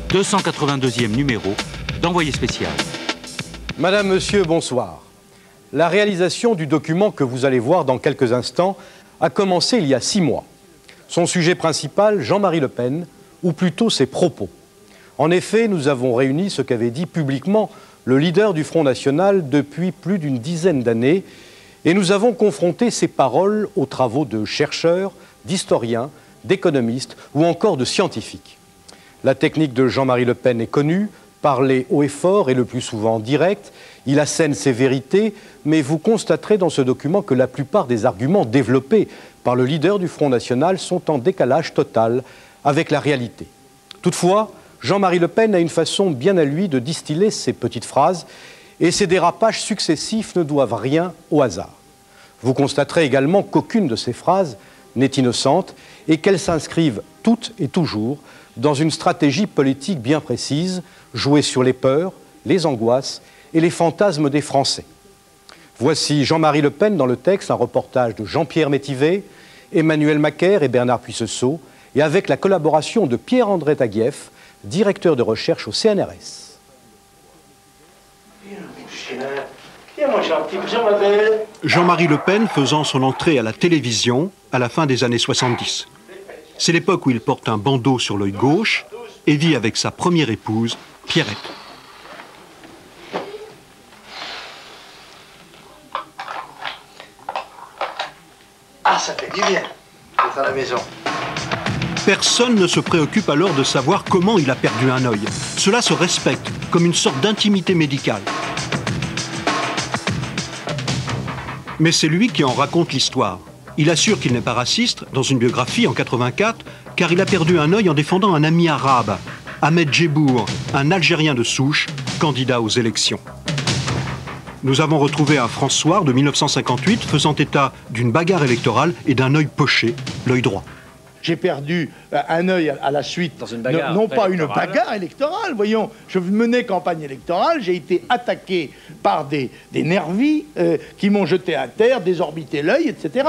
282e numéro d'Envoyé spécial. Madame, Monsieur, bonsoir. La réalisation du document que vous allez voir dans quelques instants a commencé il y a 6 mois. Son sujet principal, Jean-Marie Le Pen, ou plutôt ses propos. En effet, nous avons réuni ce qu'avait dit publiquement le leader du Front National depuis plus d'une dizaine d'années et nous avons confronté ses paroles aux travaux de chercheurs, d'historiens, d'économistes ou encore de scientifiques. La technique de Jean-Marie Le Pen est connue, parler haut et fort et le plus souvent direct. Il assène ses vérités, mais vous constaterez dans ce document que la plupart des arguments développés par le leader du Front National sont en décalage total avec la réalité. Toutefois, Jean-Marie Le Pen a une façon bien à lui de distiller ses petites phrases et ses dérapages successifs ne doivent rien au hasard. Vous constaterez également qu'aucune de ces phrases n'est innocente et qu'elles s'inscrivent toutes et toujours dans une stratégie politique bien précise, jouer sur les peurs, les angoisses et les fantasmes des Français. Voici Jean-Marie Le Pen dans le texte, un reportage de Jean-Pierre Métivet, Emmanuel Macaire et Bernard Puissesseau, et avec la collaboration de Pierre-André Taguieff, directeur de recherche au CNRS. Jean-Marie Le Pen faisant son entrée à la télévision à la fin des années 70. C'est l'époque où il porte un bandeau sur l'œil gauche et vit avec sa première épouse, Pierrette. Ah, ça fait du bien d'être à la maison. Personne ne se préoccupe alors de savoir comment il a perdu un œil. Cela se respecte comme une sorte d'intimité médicale. Mais c'est lui qui en raconte l'histoire. Il assure qu'il n'est pas raciste dans une biographie en 84, car il a perdu un œil en défendant un ami arabe, Ahmed Djebour, un Algérien de souche, candidat aux élections. Nous avons retrouvé un François de 1958 faisant état d'une bagarre électorale et d'un œil poché, l'œil droit. J'ai perdu un œil à la suite, dans une bagarre, non pas une bagarre électorale, voyons, je menais campagne électorale, j'ai été attaqué par des nervis qui m'ont jeté à terre, désorbité l'œil, etc.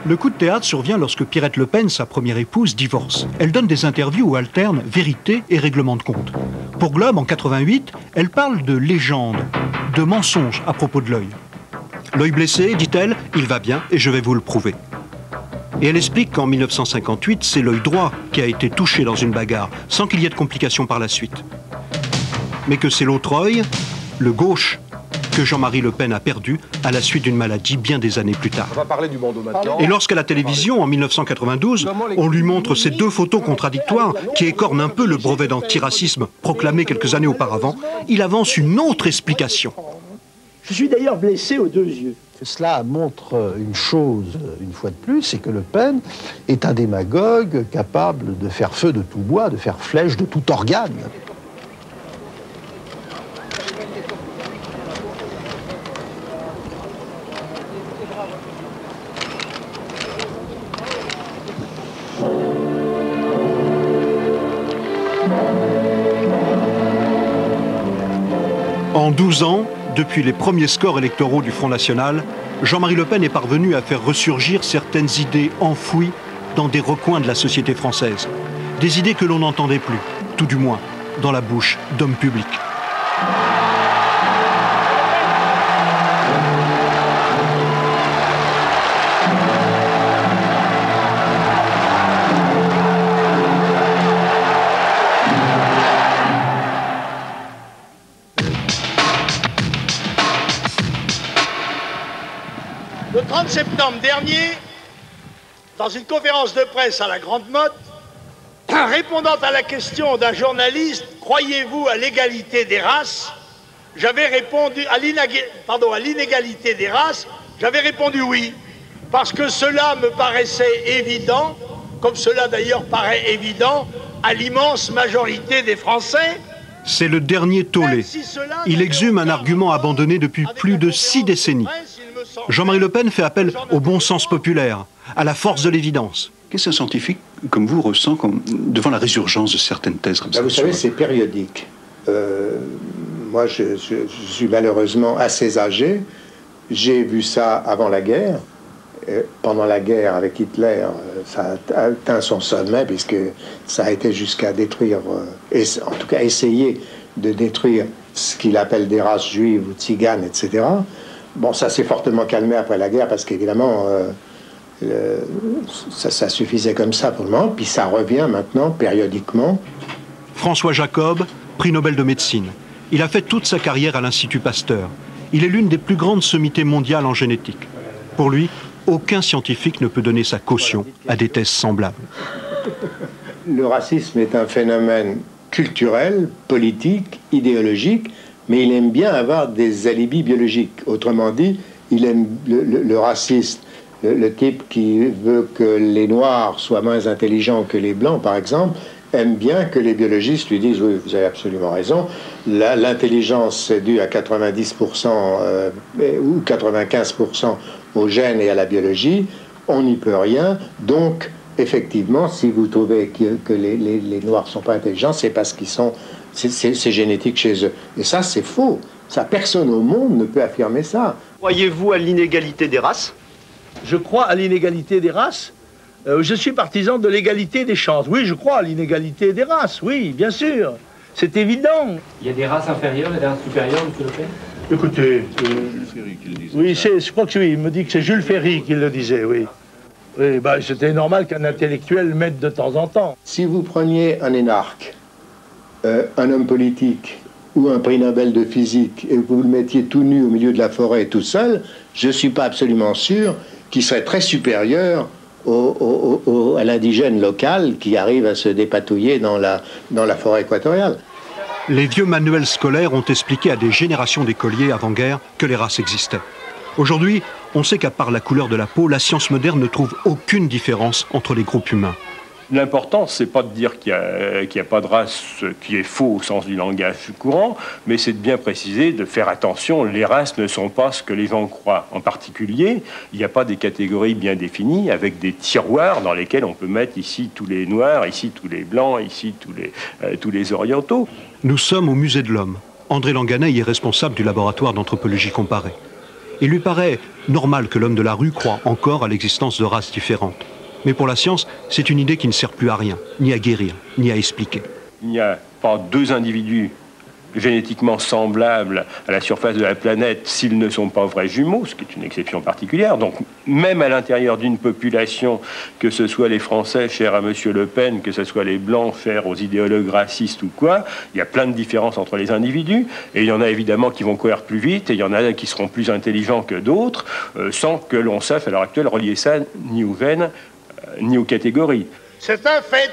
Le coup de théâtre survient lorsque Pierrette Le Pen, sa première épouse, divorce. Elle donne des interviews où alternent vérité et règlement de compte. Pour Globe, en 88, elle parle de légende, de mensonges à propos de l'œil. L'œil blessé, dit-elle, il va bien et je vais vous le prouver. Et elle explique qu'en 1958, c'est l'œil droit qui a été touché dans une bagarre, sans qu'il y ait de complications par la suite. Mais que c'est l'autre œil, le gauche, que Jean-Marie Le Pen a perdu à la suite d'une maladie bien des années plus tard. On va parler du bandeau maintenant. Et lorsqu'à la télévision, en 1992, on lui montre ces deux photos contradictoires qui écornent un peu le brevet d'antiracisme proclamé quelques années auparavant, il avance une autre explication. Je suis d'ailleurs blessé aux 2 yeux. Cela montre une chose, une fois de plus, c'est que Le Pen est un démagogue capable de faire feu de tout bois, de faire flèche de tout organe. En 12 ans, depuis les premiers scores électoraux du Front National, Jean-Marie Le Pen est parvenu à faire ressurgir certaines idées enfouies dans des recoins de la société française. Des idées que l'on n'entendait plus, tout du moins, dans la bouche d'hommes publics. Le 30 septembre dernier, dans une conférence de presse à la Grande Motte, répondant à la question d'un journaliste, croyez-vous à l'égalité des races? J'avais répondu à l'inégalité des races, j'avais répondu oui, parce que cela me paraissait évident, comme cela d'ailleurs paraît évident à l'immense majorité des Français. C'est le dernier tollé. Il exhume un argument abandonné depuis plus de 6 décennies. Jean-Marie Le Pen fait appel au bon sens populaire, à la force de l'évidence. Qu'est-ce qu'un scientifique comme vous ressent devant la résurgence de certaines thèses comme ça? Vous savez, c'est périodique. Moi, je suis malheureusement assez âgé. J'ai vu ça avant la guerre. pendant la guerre avec Hitler, ça a atteint son sommet, puisque ça a été jusqu'à détruire, en tout cas essayer de détruire ce qu'il appelle des races juives ou tziganes, etc. Bon, ça s'est fortement calmé après la guerre, parce qu'évidemment, ça suffisait comme ça pour le moment, puis ça revient maintenant, périodiquement. François Jacob, prix Nobel de médecine. Il a fait toute sa carrière à l'Institut Pasteur. Il est l'une des plus grandes sommités mondiales en génétique. Pour lui, aucun scientifique ne peut donner sa caution à des thèses semblables. Le racisme est un phénomène culturel, politique, idéologique, mais il aime bien avoir des alibis biologiques. Autrement dit, il aime le raciste, le type qui veut que les Noirs soient moins intelligents que les Blancs, par exemple, aime bien que les biologistes lui disent « Oui, vous avez absolument raison, l'intelligence c'est dû à 90% ou 95% aux gènes et à la biologie, on n'y peut rien, donc effectivement, si vous trouvez que les Noirs ne sont pas intelligents, c'est parce qu'ils sont... c'est génétique chez eux. » Et ça, c'est faux. Ça, personne au monde ne peut affirmer ça. Croyez-vous à l'inégalité des races? Je crois à l'inégalité des races. Je suis partisan de l'égalité des chances. Oui, je crois à l'inégalité des races, oui, bien sûr. C'est évident. Il y a des races inférieures et des races supérieures, M. Le Pen? Écoutez, oui, je crois que oui, il me dit que c'est Jules Ferry qui le disait, oui. Oui, bah, c'était normal qu'un intellectuel le mette de temps en temps. Si vous preniez un énarque, un homme politique ou un prix Nobel de physique et vous le mettiez tout nu au milieu de la forêt tout seul, je ne suis pas absolument sûr qu'il serait très supérieur à l'indigène local qui arrive à se dépatouiller dans la forêt équatoriale. Les vieux manuels scolaires ont expliqué à des générations d'écoliers avant-guerre que les races existaient. Aujourd'hui, on sait qu'à part la couleur de la peau, la science moderne ne trouve aucune différence entre les groupes humains. L'important, c'est pas de dire qu'il n'y a pas de race, qui est faux au sens du langage courant, mais c'est de bien préciser, de faire attention, les races ne sont pas ce que les gens croient. En particulier, il n'y a pas des catégories bien définies, avec des tiroirs dans lesquels on peut mettre ici tous les noirs, ici tous les blancs, ici tous les orientaux. Nous sommes au musée de l'homme. André Langanay est responsable du laboratoire d'anthropologie comparée. Il lui paraît normal que l'homme de la rue croit encore à l'existence de races différentes. Mais pour la science, c'est une idée qui ne sert plus à rien, ni à guérir, ni à expliquer. Il n'y a pas deux individus génétiquement semblables à la surface de la planète s'ils ne sont pas vrais jumeaux, ce qui est une exception particulière. Donc même à l'intérieur d'une population, que ce soit les Français chers à M. Le Pen, que ce soit les Blancs chers aux idéologues racistes ou quoi, il y a plein de différences entre les individus, et il y en a évidemment qui vont courir plus vite, et il y en a qui seront plus intelligents que d'autres, sans que l'on sache à l'heure actuelle relier ça ni aux gènes, ni aux catégories. C'est un fait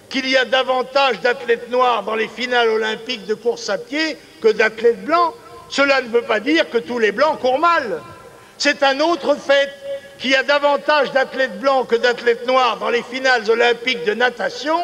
qu'il y a davantage d'athlètes noirs dans les finales olympiques de course à pied que d'athlètes blancs. Cela ne veut pas dire que tous les blancs courent mal. C'est un autre fait qu'il y a davantage d'athlètes blancs que d'athlètes noirs dans les finales olympiques de natation.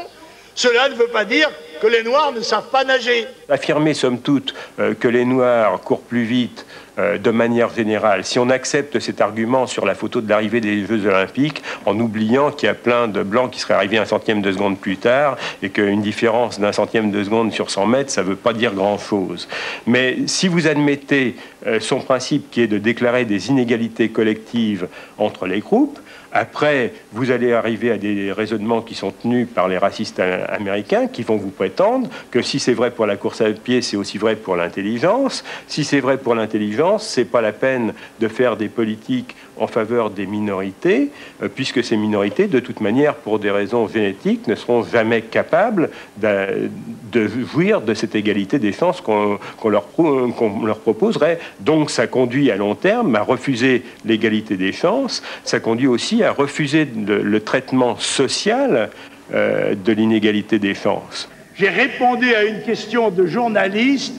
Cela ne veut pas dire que les noirs ne savent pas nager. Affirmer, somme toute, que les noirs courent plus vite de manière générale, si on accepte cet argument sur la photo de l'arrivée des Jeux Olympiques, en oubliant qu'il y a plein de blancs qui seraient arrivés un centième de seconde plus tard, et qu'une différence d'un centième de seconde sur 100 mètres, ça ne veut pas dire grand-chose. Mais si vous admettez son principe qui est de déclarer des inégalités collectives entre les groupes, après, vous allez arriver à des raisonnements qui sont tenus par les racistes américains qui vont vous prétendre que si c'est vrai pour la course à pied, c'est aussi vrai pour l'intelligence. Si c'est vrai pour l'intelligence, c'est pas la peine de faire des politiques en faveur des minorités, puisque ces minorités, de toute manière, pour des raisons génétiques, ne seront jamais capables de jouir de cette égalité des chances qu'on leur proposerait. Donc ça conduit à long terme à refuser l'égalité des chances, ça conduit aussi à refuser le traitement social de l'inégalité des chances. J'ai répondu à une question de journaliste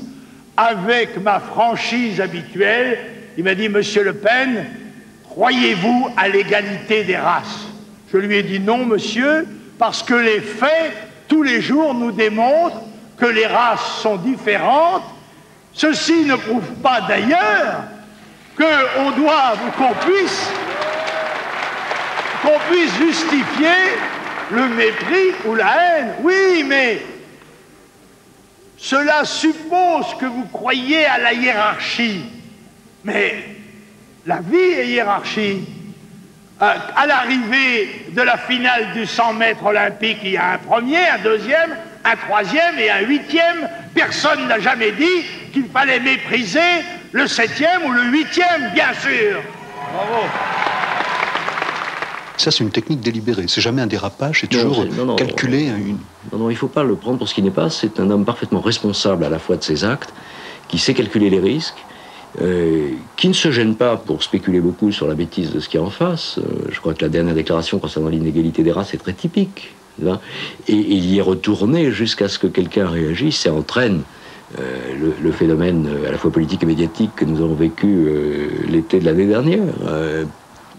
avec ma franchise habituelle. Il m'a dit, Monsieur Le Pen, croyez-vous à l'égalité des races? Je lui ai dit non, monsieur, parce que les faits, tous les jours, nous démontrent que les races sont différentes. Ceci ne prouve pas d'ailleurs qu'on doit, qu'on puisse justifier le mépris ou la haine. Oui, mais cela suppose que vous croyez à la hiérarchie. Mais la vie est hiérarchie. À l'arrivée de la finale du 100 mètres olympique, il y a un premier, un deuxième, un troisième et un huitième. Personne n'a jamais dit qu'il fallait mépriser le 7e ou le 8e, bien sûr. Bravo. Ça, c'est une technique délibérée. C'est jamais un dérapage, c'est toujours calculé. Non, il ne faut pas le prendre pour ce qui n'est pas. C'est un homme parfaitement responsable à la fois de ses actes, qui sait calculer les risques, qui ne se gêne pas pour spéculer beaucoup sur la bêtise de ce qu'il y a en face. Je crois que la dernière déclaration concernant l'inégalité des races est très typique. Hein, et il y est retourné jusqu'à ce que quelqu'un réagisse et entraîne le phénomène à la fois politique et médiatique que nous avons vécu l'été de l'année dernière.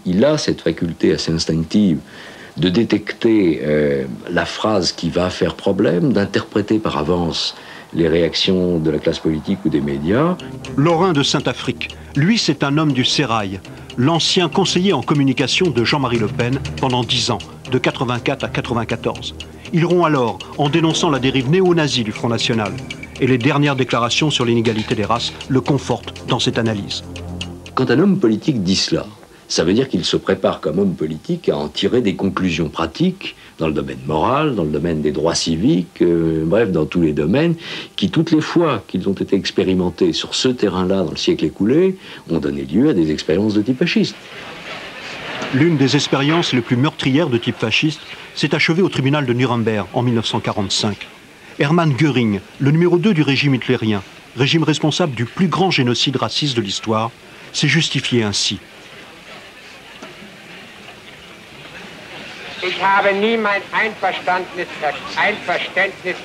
Il a cette faculté assez instinctive de détecter la phrase qui va faire problème, d'interpréter par avance les réactions de la classe politique ou des médias. Laurin de Saint-Affrique, lui c'est un homme du Sérail, l'ancien conseiller en communication de Jean-Marie Le Pen pendant 10 ans, de 84 à 94. Il rompt alors en dénonçant la dérive néo-nazie du Front National. Et les dernières déclarations sur l'inégalité des races le confortent dans cette analyse. Quand un homme politique dit cela, ça veut dire qu'il se prépare comme homme politique à en tirer des conclusions pratiques dans le domaine moral, dans le domaine des droits civiques, bref, dans tous les domaines, qui, toutes les fois qu'ils ont été expérimentés sur ce terrain-là dans le siècle écoulé, ont donné lieu à des expériences de type fasciste. L'une des expériences les plus meurtrières de type fasciste s'est achevée au tribunal de Nuremberg en 1945. Hermann Göring, le numéro 2 du régime hitlérien, régime responsable du plus grand génocide raciste de l'histoire, s'est justifié ainsi. Ich habe nie mein Einverständnis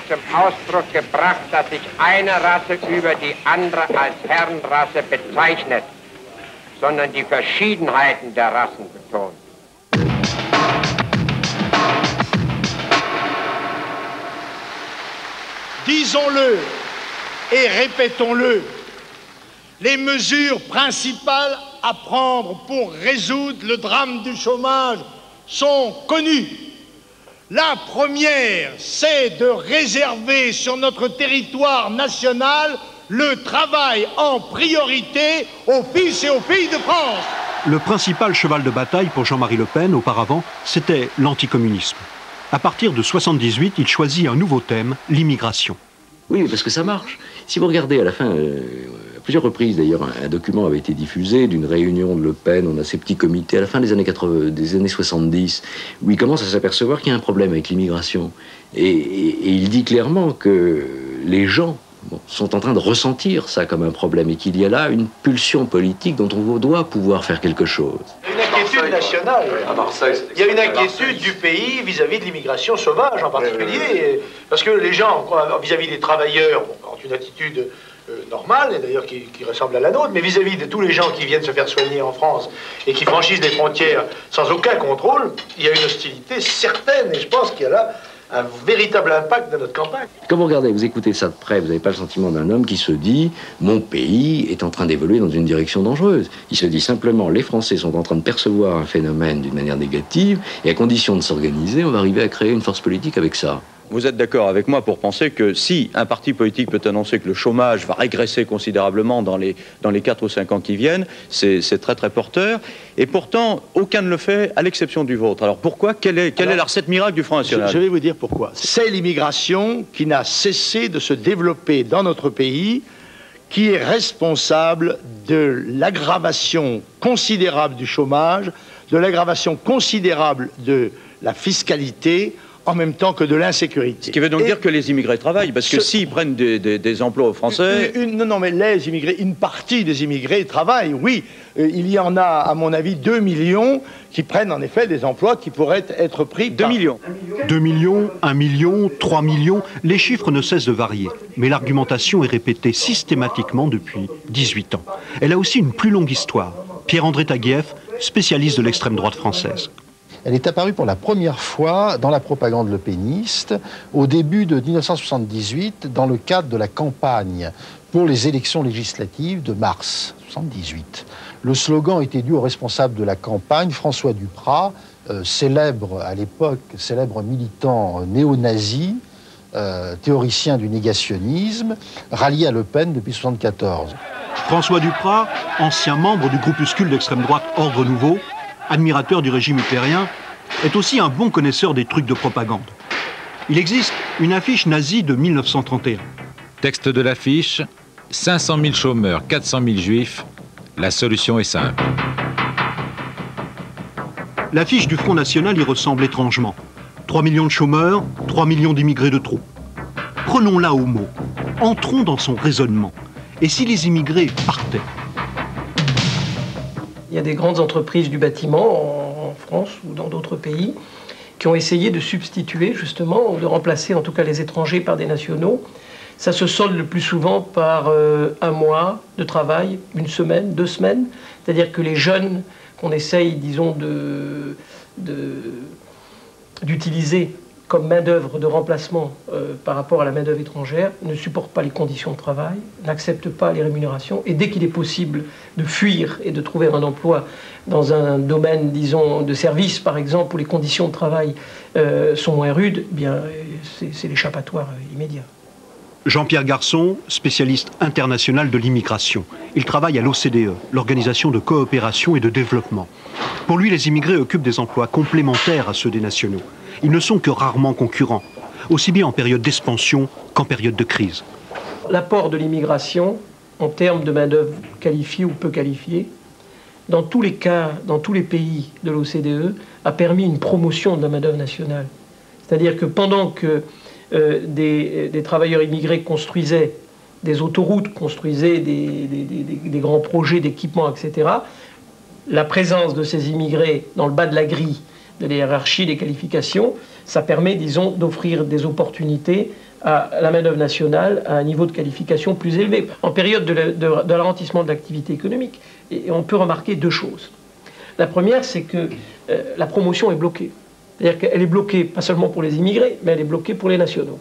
zum Ausdruck gebracht, dass sich eine Rasse über die andere als Herrenrasse bezeichnet, sondern die Verschiedenheiten der Rassen betont. Disons-le et répétons-le, les mesures principales à prendre pour résoudre le drame du chômage sont connues. La première, c'est de réserver sur notre territoire national le travail en priorité aux fils et aux filles de France. Le principal cheval de bataille pour Jean-Marie Le Pen, auparavant, c'était l'anticommunisme. À partir de 1978, il choisit un nouveau thème, l'immigration. Oui, parce que ça marche. Si vous regardez à la fin, à plusieurs reprises d'ailleurs, un document avait été diffusé d'une réunion de Le Pen, on a ces petits comités à la fin des années 70, où il commence à s'apercevoir qu'il y a un problème avec l'immigration. Et il dit clairement que les gens sont en train de ressentir ça comme un problème et qu'il y a là une pulsion politique dont on doit pouvoir faire quelque chose. Une inquiétude nationale. À Marseille, il y a une inquiétude du pays vis-à-vis de l'immigration sauvage en particulier, parce que les gens, vis-à-vis des travailleurs, ont une attitude normale, et d'ailleurs qui ressemble à la nôtre, mais vis-à-vis de tous les gens qui viennent se faire soigner en France et qui franchissent des frontières sans aucun contrôle, il y a une hostilité certaine, et je pense qu'il y a là un véritable impact de notre campagne. Quand vous regardez, vous écoutez ça de près, vous n'avez pas le sentiment d'un homme qui se dit « Mon pays est en train d'évoluer dans une direction dangereuse ». Il se dit simplement « Les Français sont en train de percevoir un phénomène d'une manière négative et à condition de s'organiser, on va arriver à créer une force politique avec ça ». Vous êtes d'accord avec moi pour penser que si un parti politique peut annoncer que le chômage va régresser considérablement dans les 4 ou 5 ans qui viennent, c'est très très porteur. Et pourtant, aucun ne le fait, à l'exception du vôtre. Alors pourquoi? Quelle est la recette miracle du Front National? Je vais vous dire pourquoi. C'est l'immigration qui n'a cessé de se développer dans notre pays, qui est responsable de l'aggravation considérable du chômage, de l'aggravation considérable de la fiscalité, en même temps que de l'insécurité. Ce qui veut donc dire que les immigrés travaillent, parce que s'ils prennent des emplois aux Français... Non, mais les immigrés, une partie des immigrés travaillent, oui. Il y en a, à mon avis, 2 millions qui prennent en effet des emplois qui pourraient être pris 2 millions. 2 millions, 1 million, 3 millions, les chiffres ne cessent de varier. Mais l'argumentation est répétée systématiquement depuis 18 ans. Elle a aussi une plus longue histoire. Pierre-André Taguieff, spécialiste de l'extrême droite française. Elle est apparue pour la première fois dans la propagande lepéniste au début de 1978 dans le cadre de la campagne pour les élections législatives de mars 1978. Le slogan était dû au responsable de la campagne, François Duprat, célèbre à l'époque, célèbre militant néo-nazi, théoricien du négationnisme, rallié à Le Pen depuis 1974. François Duprat, ancien membre du groupuscule d'extrême droite Ordre Nouveau, admirateur du régime hitlérien, est aussi un bon connaisseur des trucs de propagande. Il existe une affiche nazie de 1931. Texte de l'affiche, 500 000 chômeurs, 400 000 juifs, la solution est simple. L'affiche du Front National y ressemble étrangement. 3 millions de chômeurs, 3 millions d'immigrés de trop. Prenons-la au mot. Entrons dans son raisonnement. Et si les immigrés partaient? Il y a des grandes entreprises du bâtiment en France ou dans d'autres pays qui ont essayé de substituer justement, ou de remplacer en tout cas les étrangers par des nationaux. Ça se solde le plus souvent par un mois de travail, une semaine, 2 semaines. C'est-à-dire que les jeunes qu'on essaye, disons, d'utiliser comme main-d'œuvre de remplacement par rapport à la main-d'œuvre étrangère ne supportent pas les conditions de travail, n'acceptent pas les rémunérations, et dès qu'il est possible de fuir et de trouver un emploi dans un domaine, disons, de service, par exemple, où les conditions de travail sont moins rudes, eh bien, c'est l'échappatoire immédiat. Jean-Pierre Garçon, spécialiste international de l'immigration. Il travaille à l'OCDE, l'Organisation de coopération et de développement. Pour lui, les immigrés occupent des emplois complémentaires à ceux des nationaux. Ils ne sont que rarement concurrents, aussi bien en période d'expansion qu'en période de crise. L'apport de l'immigration, en termes de main-d'œuvre qualifiée ou peu qualifiée, dans tous les cas, dans tous les pays de l'OCDE, a permis une promotion de la main-d'œuvre nationale. C'est-à-dire que pendant que des travailleurs immigrés construisaient des autoroutes, construisaient des grands projets d'équipement, etc., la présence de ces immigrés dans le bas de la grille de la hiérarchie des qualifications, ça permet, disons, d'offrir des opportunités à la main-d'œuvre nationale à un niveau de qualification plus élevé. En période de ralentissement de l'activité économique, et on peut remarquer 2 choses. La première, c'est que la promotion est bloquée. C'est-à-dire qu'elle est bloquée, pas seulement pour les immigrés, mais elle est bloquée pour les nationaux.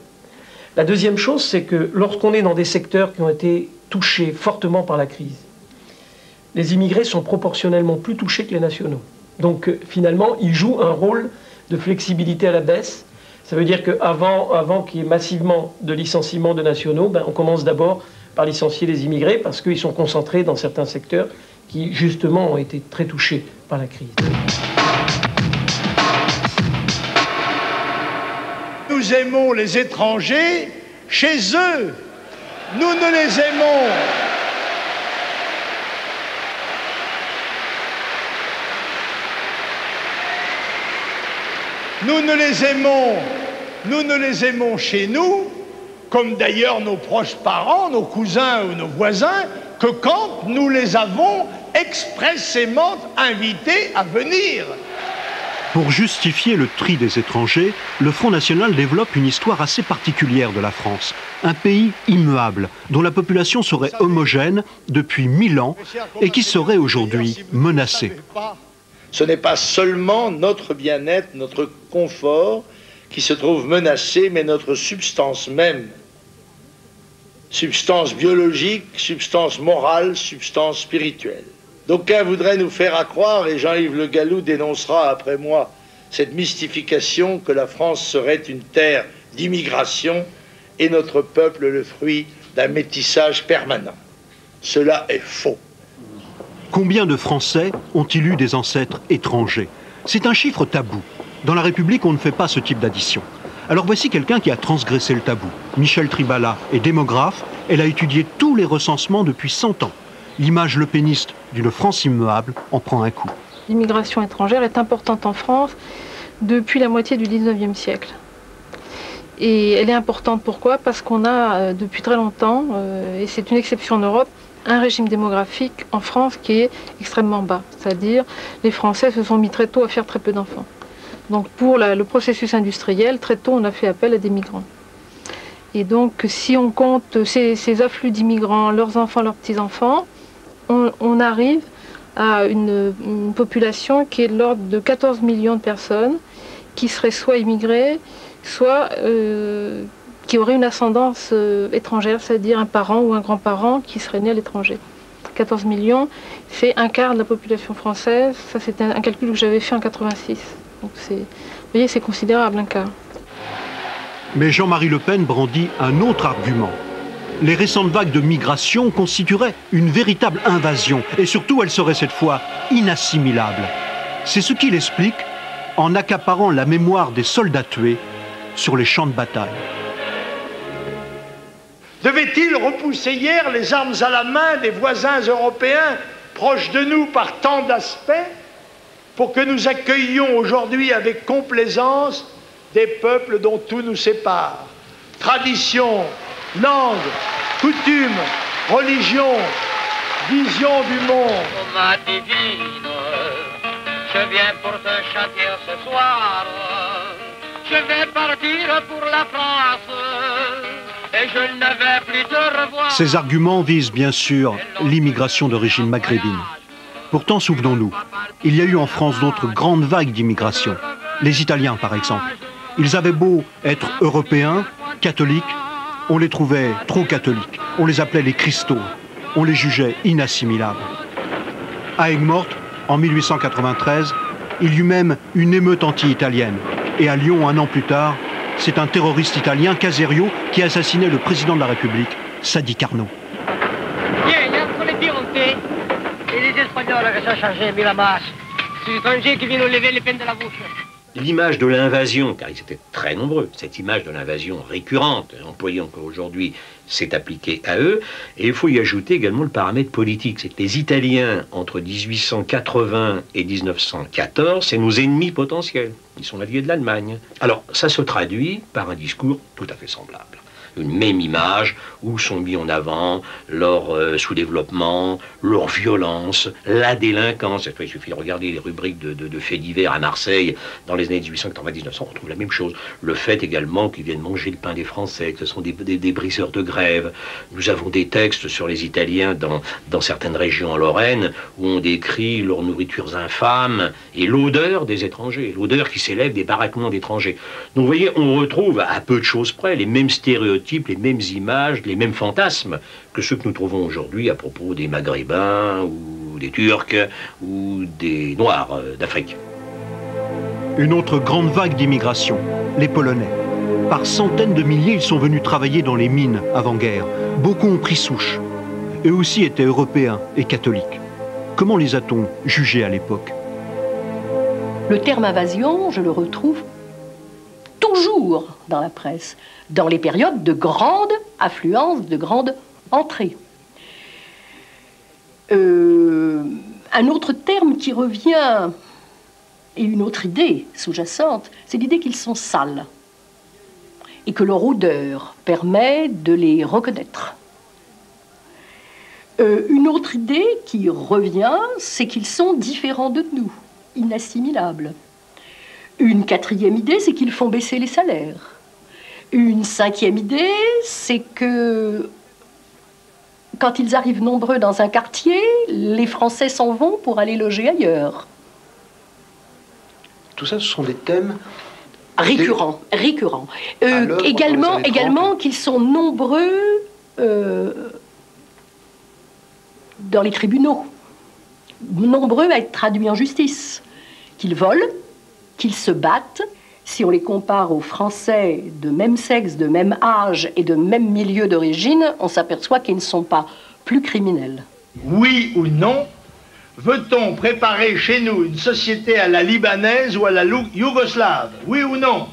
La deuxième chose, c'est que lorsqu'on est dans des secteurs qui ont été touchés fortement par la crise, les immigrés sont proportionnellement plus touchés que les nationaux. Donc finalement, ils jouent un rôle de flexibilité à la baisse. Ça veut dire qu'avant qu'il y ait massivement de licenciements de nationaux, on commence d'abord par licencier les immigrés parce qu'ils sont concentrés dans certains secteurs qui justement ont été très touchés par la crise. Nous aimons les étrangers chez eux. Nous ne les aimons. Nous ne les aimons chez nous, comme d'ailleurs nos proches parents, nos cousins ou nos voisins, que quand nous les avons expressément invités à venir. Pour justifier le tri des étrangers, le Front National développe une histoire assez particulière de la France. Un pays immuable, dont la population serait homogène depuis 1000 ans et qui serait aujourd'hui menacée. Ce n'est pas seulement notre bien-être, notre confort qui se trouve menacé, mais notre substance même. Substance biologique, substance morale, substance spirituelle. D'aucuns voudraient nous faire accroire, et Jean-Yves Le Gallou dénoncera après moi cette mystification, que la France serait une terre d'immigration et notre peuple le fruit d'un métissage permanent. Cela est faux. Combien de Français ont-ils eu des ancêtres étrangers? C'est un chiffre tabou. Dans la République, on ne fait pas ce type d'addition. Alors voici quelqu'un qui a transgressé le tabou. Michèle Tribala est démographe. Elle a étudié tous les recensements depuis 100 ans. L'image lepéniste d'une France immuable en prend un coup. L'immigration étrangère est importante en France depuis la moitié du 19e siècle. Et elle est importante pourquoi? Parce qu'on a depuis très longtemps, et c'est une exception en Europe, un régime démographique en France qui est extrêmement bas. C'est-à-dire les Français se sont mis très tôt à faire très peu d'enfants. Donc pour le processus industriel, très tôt on a fait appel à des migrants. Et donc si on compte ces afflux d'immigrants, leurs enfants, leurs petits-enfants, on arrive à une population qui est de l'ordre de 14 millions de personnes qui seraient soit immigrées, soit qui auraient une ascendance étrangère, c'est-à-dire un parent ou un grand-parent qui serait né à l'étranger. 14 millions, c'est un quart de la population française. Ça, c'est un calcul que j'avais fait en 86. Donc vous voyez, c'est considérable, un quart. Mais Jean-Marie Le Pen brandit un autre argument. Les récentes vagues de migration constitueraient une véritable invasion, et surtout, elle serait cette fois inassimilable. C'est ce qu'il explique en accaparant la mémoire des soldats tués sur les champs de bataille. Devait-il repousser hier les armes à la main des voisins européens proches de nous par tant d'aspects pour que nous accueillions aujourd'hui avec complaisance des peuples dont tout nous sépare? Tradition, langue, coutume, religion, vision du monde. Ma divine, je viens pour te chanter ce soir. Je vais partir pour la France et je ne vais plus te revoir. Ces arguments visent bien sûr l'immigration d'origine maghrébine. Pourtant, souvenons-nous, il y a eu en France d'autres grandes vagues d'immigration. Les Italiens, par exemple. Ils avaient beau être européens, catholiques, on les trouvait trop catholiques. On les appelait les cristaux. On les jugeait inassimilables. À Aigues-Mortes, en 1893, il y eut même une émeute anti-italienne. Et à Lyon, un an plus tard, c'est un terroriste italien, Caserio, qui assassinait le président de la République, Sadi Carnot. Tiens, il y a entre les Pirontais et les Espagnols qui sont chargés, mis la masse. C'est les étrangers qui viennent nous lever les peines de la bouche. L'image de l'invasion, car ils étaient très nombreux, cette image de l'invasion récurrente, employée encore aujourd'hui, s'est appliquée à eux. Et il faut y ajouter également le paramètre politique. C'est que les Italiens, entre 1880 et 1914, c'est nos ennemis potentiels. Ils sont alliés de l'Allemagne. Alors, ça se traduit par un discours tout à fait semblable. Une même image où sont mis en avant leur sous-développement, leur violence, la délinquance. Il suffit de regarder les rubriques de faits divers à Marseille dans les années 1890-1900, on retrouve la même chose. Le fait également qu'ils viennent manger le pain des Français, que ce sont des briseurs de grève. Nous avons des textes sur les Italiens dans certaines régions en Lorraine où on décrit leurs nourritures infâmes et l'odeur des étrangers, l'odeur qui s'élève des baraquements d'étrangers. Donc vous voyez, on retrouve à peu de choses près les mêmes stéréotypes, les mêmes images, les mêmes fantasmes que ceux que nous trouvons aujourd'hui à propos des Maghrébins ou des Turcs ou des Noirs d'Afrique. Une autre grande vague d'immigration, les Polonais. Par centaines de milliers, ils sont venus travailler dans les mines avant-guerre. Beaucoup ont pris souche. Eux aussi étaient européens et catholiques. Comment les a-t-on jugés à l'époque? Le terme invasion, je le retrouve toujours dans la presse, dans les périodes de grande affluence, de grande entrée. Un autre terme qui revient, et une autre idée sous-jacente, c'est l'idée qu'ils sont sales et que leur odeur permet de les reconnaître. Une autre idée qui revient, c'est qu'ils sont différents de nous, inassimilables. Une quatrième idée, c'est qu'ils font baisser les salaires. Une cinquième idée, c'est que quand ils arrivent nombreux dans un quartier, les Français s'en vont pour aller loger ailleurs. Tout ça, ce sont des thèmes récurrents. Également qu'ils sont nombreux dans les tribunaux, nombreux à être traduits en justice, qu'ils volent, qu'ils se battent. Si on les compare aux Français de même sexe, de même âge et de même milieu d'origine, on s'aperçoit qu'ils ne sont pas plus criminels. Oui ou non, veut-on préparer chez nous une société à la libanaise ou à la yougoslave? Oui ou non?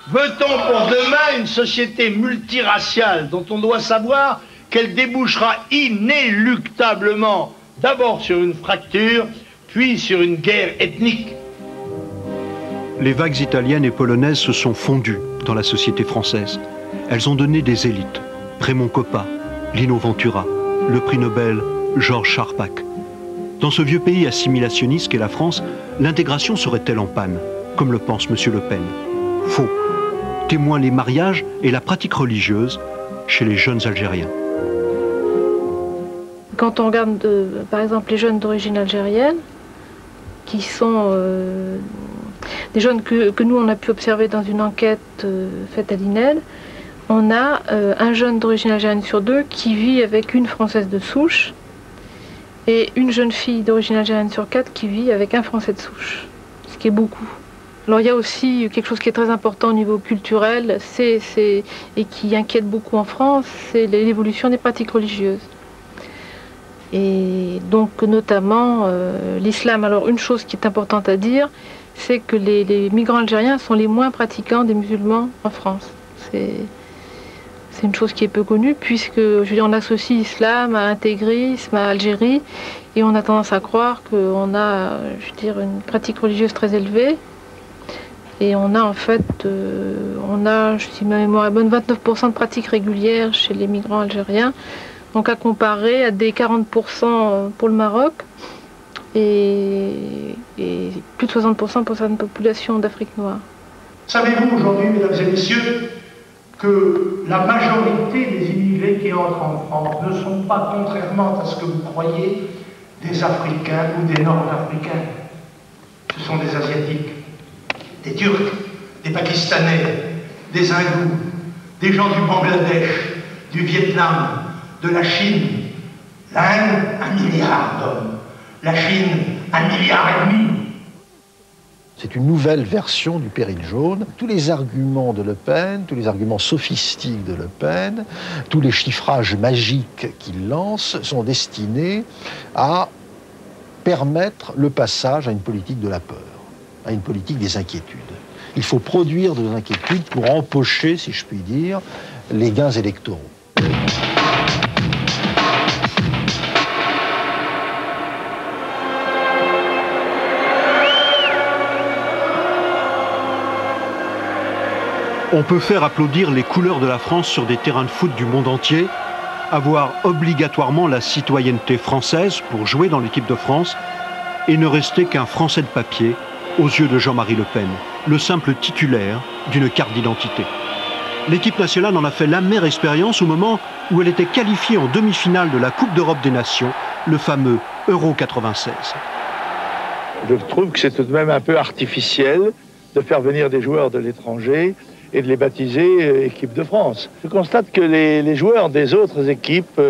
Veut-on pour demain une société multiraciale dont on doit savoir qu'elle débouchera inéluctablement d'abord sur une fracture, puis sur une guerre ethnique? Les vagues italiennes et polonaises se sont fondues dans la société française. Elles ont donné des élites. Raymond Coppa, Lino Ventura, le prix Nobel Georges Charpak. Dans ce vieux pays assimilationniste qu'est la France, l'intégration serait-elle en panne, comme le pense M. Le Pen? Faux. Témoignent les mariages et la pratique religieuse chez les jeunes Algériens. Quand on regarde, par exemple, les jeunes d'origine algérienne, qui sont des jeunes que nous, on a pu observer dans une enquête faite à l'INEL, on a un jeune d'origine algérienne sur deux qui vit avec une Française de souche et une jeune fille d'origine algérienne sur 4 qui vit avec un Français de souche, ce qui est beaucoup. Alors il y a aussi quelque chose qui est très important au niveau culturel et qui inquiète beaucoup en France, c'est l'évolution des pratiques religieuses. Et donc notamment l'islam. Alors une chose qui est importante à dire, c'est que les migrants algériens sont les moins pratiquants des musulmans en France. C'est une chose qui est peu connue, puisque je veux dire, on associe islam à intégrisme, à Algérie, et on a tendance à croire qu'on a, je veux dire, une pratique religieuse très élevée. Et on a en fait, si ma mémoire est bonne, 29% de pratiques régulières chez les migrants algériens. Donc à comparer à des 40% pour le Maroc et plus de 60% pour certaines populations d'Afrique noire. Savez-vous aujourd'hui, mesdames et messieurs, que la majorité des immigrés qui entrent en France ne sont pas, contrairement à ce que vous croyez, des Africains ou des Nord-Africains. Ce sont des Asiatiques, des Turcs, des Pakistanais, des Hindous, des gens du Bangladesh, du Vietnam, de la Chine. L'Inde, 1 milliard d'hommes. La Chine, 1,5 milliard. C'est une nouvelle version du péril jaune. Tous les arguments de Le Pen, tous les arguments sophistiques de Le Pen, tous les chiffrages magiques qu'il lance sont destinés à permettre le passage à une politique de la peur, à une politique des inquiétudes. Il faut produire de l'inquiétude pour empocher, si je puis dire, les gains électoraux. On peut faire applaudir les couleurs de la France sur des terrains de foot du monde entier, avoir obligatoirement la citoyenneté française pour jouer dans l'équipe de France et ne rester qu'un Français de papier aux yeux de Jean-Marie Le Pen, le simple titulaire d'une carte d'identité. L'équipe nationale en a fait l'amère expérience au moment où elle était qualifiée en demi-finale de la Coupe d'Europe des Nations, le fameux Euro 96. Je trouve que c'est tout de même un peu artificiel de faire venir des joueurs de l'étranger et de les baptiser équipe de France. Je constate que les joueurs des autres équipes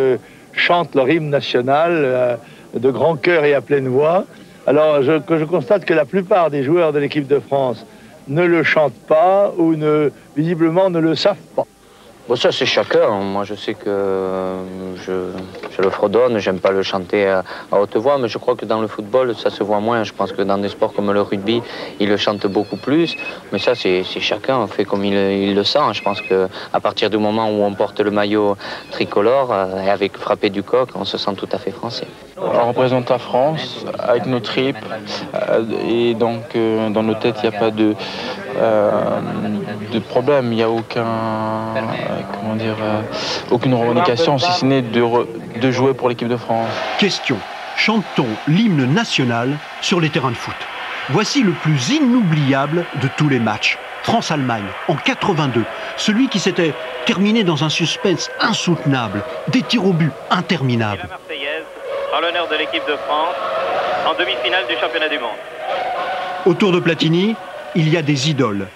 chantent leur hymne national de grand cœur et à pleine voix. Alors je constate que la plupart des joueurs de l'équipe de France ne le chantent pas ou visiblement ne le savent pas. Bon, ça c'est chacun. Moi je sais que je le fredonne, j'aime pas le chanter à haute voix, mais je crois que dans le football ça se voit moins. Je pense que dans des sports comme le rugby, ils le chantent beaucoup plus. Mais ça c'est chacun, on fait comme il le sent. Je pense qu'à partir du moment où on porte le maillot tricolore, et avec frappé du coq, on se sent tout à fait français. On représente la France avec nos tripes, et donc dans nos têtes il n'y a pas de problème, il n'y a aucune revendication, si ce n'est de jouer pour l'équipe de France. Question, chante-t-on l'hymne national sur les terrains de foot? Voici le plus inoubliable de tous les matchs. France-Allemagne, en 82. Celui qui s'était terminé dans un suspense insoutenable, des tirs au but interminables. La Marseillaise, en l'honneur de l'équipe de France, en demi-finale du championnat du monde. Autour de Platini, il y a des idoles.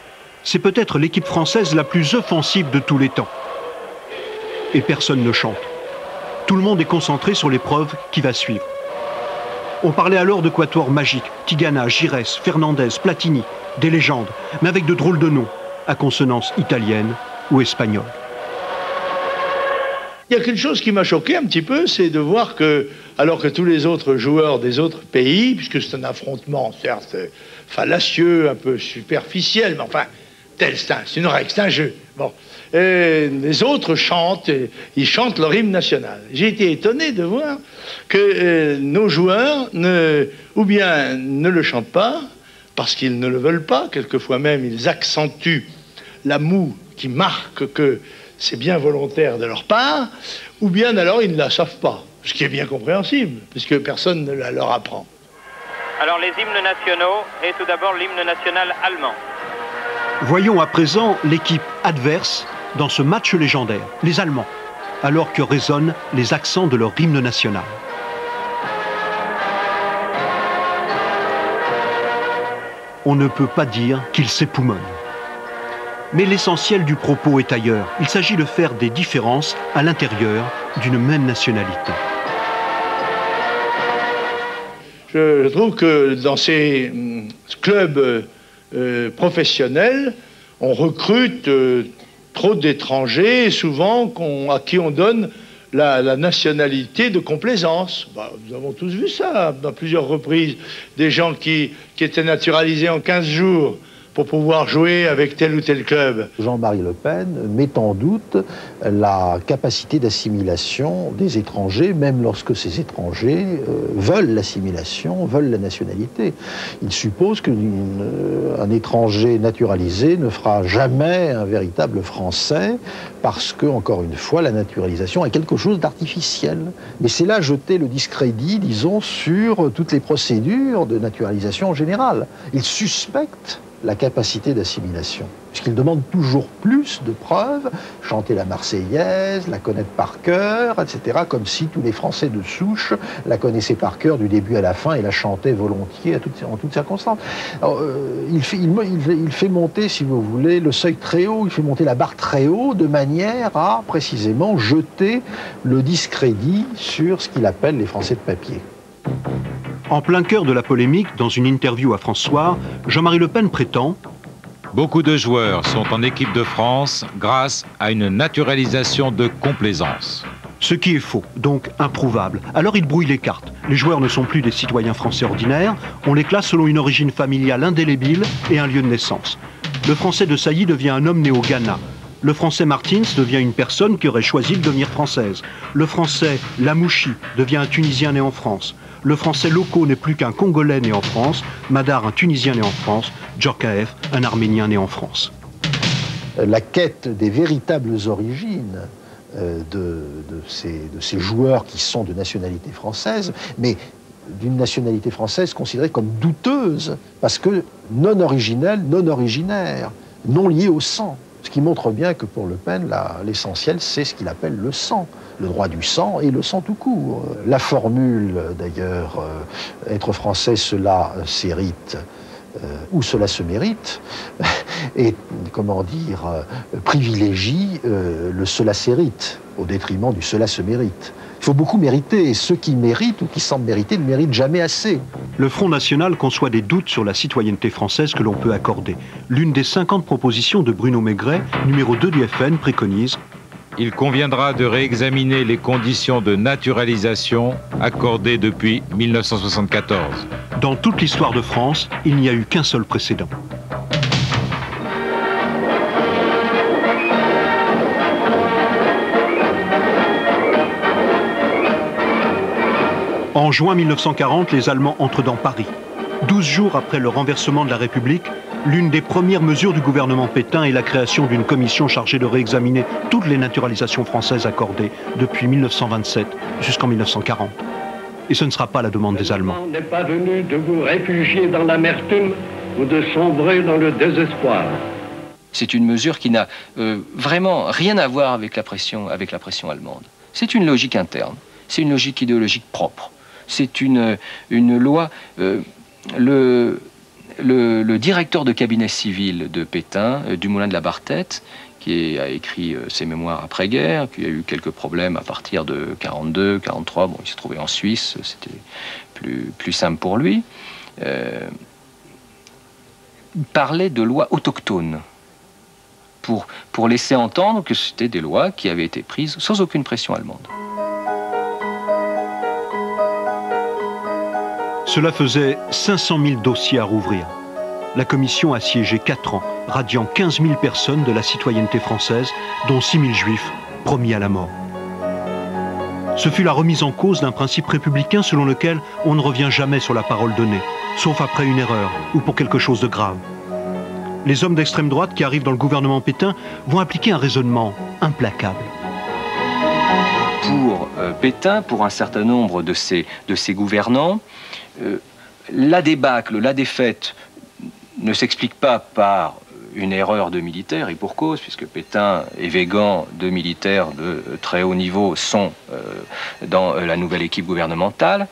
C'est peut-être l'équipe française la plus offensive de tous les temps. Et personne ne chante. Tout le monde est concentré sur l'épreuve qui va suivre. On parlait alors de quatuor magique, Tigana, Giresse, Fernandez, Platini, des légendes, mais avec de drôles de noms, à consonance italienne ou espagnole. Il y a quelque chose qui m'a choqué un petit peu, c'est de voir que, alors que tous les autres joueurs des autres pays, puisque c'est un affrontement certes fallacieux, un peu superficiel, mais enfin, c'est une règle, c'est un jeu. Bon. Les autres chantent, ils chantent leur hymne national. J'ai été étonné de voir que nos joueurs ou bien ne le chantent pas, parce qu'ils ne le veulent pas, quelquefois même ils accentuent la moue qui marque que c'est bien volontaire de leur part, ou bien alors ils ne la savent pas, ce qui est bien compréhensible, puisque personne ne la leur apprend. Alors les hymnes nationaux, et tout d'abord l'hymne national allemand. Voyons à présent l'équipe adverse dans ce match légendaire, les Allemands, alors que résonnent les accents de leur hymne national. On ne peut pas dire qu'ils s'époumonnent. Mais l'essentiel du propos est ailleurs. Il s'agit de faire des différences à l'intérieur d'une même nationalité. Je trouve que dans ces clubs professionnels, on recrute trop d'étrangers, souvent à qui on donne la nationalité de complaisance. Nous avons tous vu ça à plusieurs reprises. Des gens qui étaient naturalisés en 15 jours pour pouvoir jouer avec tel ou tel club. Jean-Marie Le Pen met en doute la capacité d'assimilation des étrangers, même lorsque ces étrangers veulent l'assimilation, veulent la nationalité. Il suppose qu'un étranger naturalisé ne fera jamais un véritable Français parce que, encore une fois, la naturalisation est quelque chose d'artificiel. Mais c'est là jeter le discrédit, disons, sur toutes les procédures de naturalisation en général. Il suspecte la capacité d'assimilation, puisqu'il demande toujours plus de preuves, chanter la Marseillaise, la connaître par cœur, etc., comme si tous les Français de souche la connaissaient par cœur du début à la fin et la chantaient volontiers en toutes circonstances. Alors, il fait monter, si vous voulez, le seuil très haut, il fait monter la barre très haut, de manière à, précisément, jeter le discrédit sur ce qu'il appelle les Français de papier. En plein cœur de la polémique, dans une interview à France Soir, Jean-Marie Le Pen prétend « Beaucoup de joueurs sont en équipe de France grâce à une naturalisation de complaisance. » Ce qui est faux, donc improuvable. Alors il brouille les cartes. Les joueurs ne sont plus des citoyens français ordinaires, on les classe selon une origine familiale indélébile et un lieu de naissance. Le Français de Sailly devient un homme né au Ghana. Le Français Martins devient une personne qui aurait choisi de devenir française. Le Français Lamouchi devient un Tunisien né en France. Le Français Loco n'est plus qu'un Congolais né en France, Madar un Tunisien né en France, Djorkaeff un Arménien né en France. La quête des véritables origines de ces joueurs qui sont de nationalité française, mais d'une nationalité française considérée comme douteuse, parce que non originelle, non originaire, non liée au sang. Ce qui montre bien que pour Le Pen, l'essentiel, c'est ce qu'il appelle le sang, le droit du sang et le sang tout court. La formule, d'ailleurs, être français, cela s'hérite ou cela se mérite, et, comment dire, privilégie le cela s'hérite au détriment du cela se mérite. Il faut beaucoup mériter, et ceux qui méritent ou qui semblent mériter ne méritent jamais assez. Le Front National conçoit des doutes sur la citoyenneté française que l'on peut accorder. L'une des 50 propositions de Bruno Maigret, numéro 2 du FN, préconise « Il conviendra de réexaminer les conditions de naturalisation accordées depuis 1974. » Dans toute l'histoire de France, il n'y a eu qu'un seul précédent. En juin 1940, les Allemands entrent dans Paris. 12 jours après le renversement de la République, l'une des premières mesures du gouvernement Pétain est la création d'une commission chargée de réexaminer toutes les naturalisations françaises accordées depuis 1927 jusqu'en 1940. Et ce ne sera pas la demande des Allemands. Le moment n'est pas venu de vous réfugier dans l'amertume ou de sombrer dans le désespoir. C'est une mesure qui n'a vraiment rien à voir avec la pression allemande. C'est une logique interne, c'est une logique idéologique propre. C'est une loi... Le directeur de cabinet civil de Pétain, Dumoulin de la Barthette, qui a écrit ses mémoires après-guerre, qui a eu quelques problèmes à partir de 42, 43, bon, il s'est trouvé en Suisse, c'était plus simple pour lui, parlait de lois autochtones, pour laisser entendre que c'était des lois qui avaient été prises sans aucune pression allemande. Cela faisait 500 000 dossiers à rouvrir. La commission a siégé 4 ans, radiant 15 000 personnes de la citoyenneté française, dont 6 000 juifs promis à la mort. Ce fut la remise en cause d'un principe républicain selon lequel on ne revient jamais sur la parole donnée, sauf après une erreur ou pour quelque chose de grave. Les hommes d'extrême droite qui arrivent dans le gouvernement Pétain vont appliquer un raisonnement implacable. Pour Pétain, pour un certain nombre de ses gouvernants, la débâcle, la défaite ne s'explique pas par une erreur de militaires, et pour cause, puisque Pétain et Weygand, deux militaires de très haut niveau, sont dans la nouvelle équipe gouvernementale,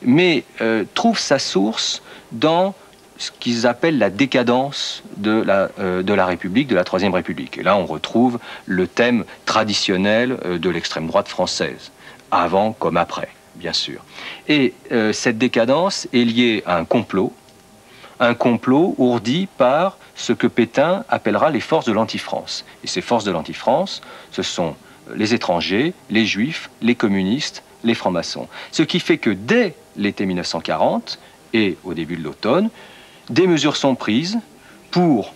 mais trouve sa source dans ce qu'ils appellent la décadence de la République, de la Troisième République. Et là, on retrouve le thème traditionnel de l'extrême droite française, avant comme après, bien sûr. Et cette décadence est liée à un complot ourdi par ce que Pétain appellera les forces de l'anti-France. Et ces forces de l'anti-France, ce sont les étrangers, les juifs, les communistes, les francs-maçons. Ce qui fait que dès l'été 1940 et au début de l'automne, des mesures sont prises pour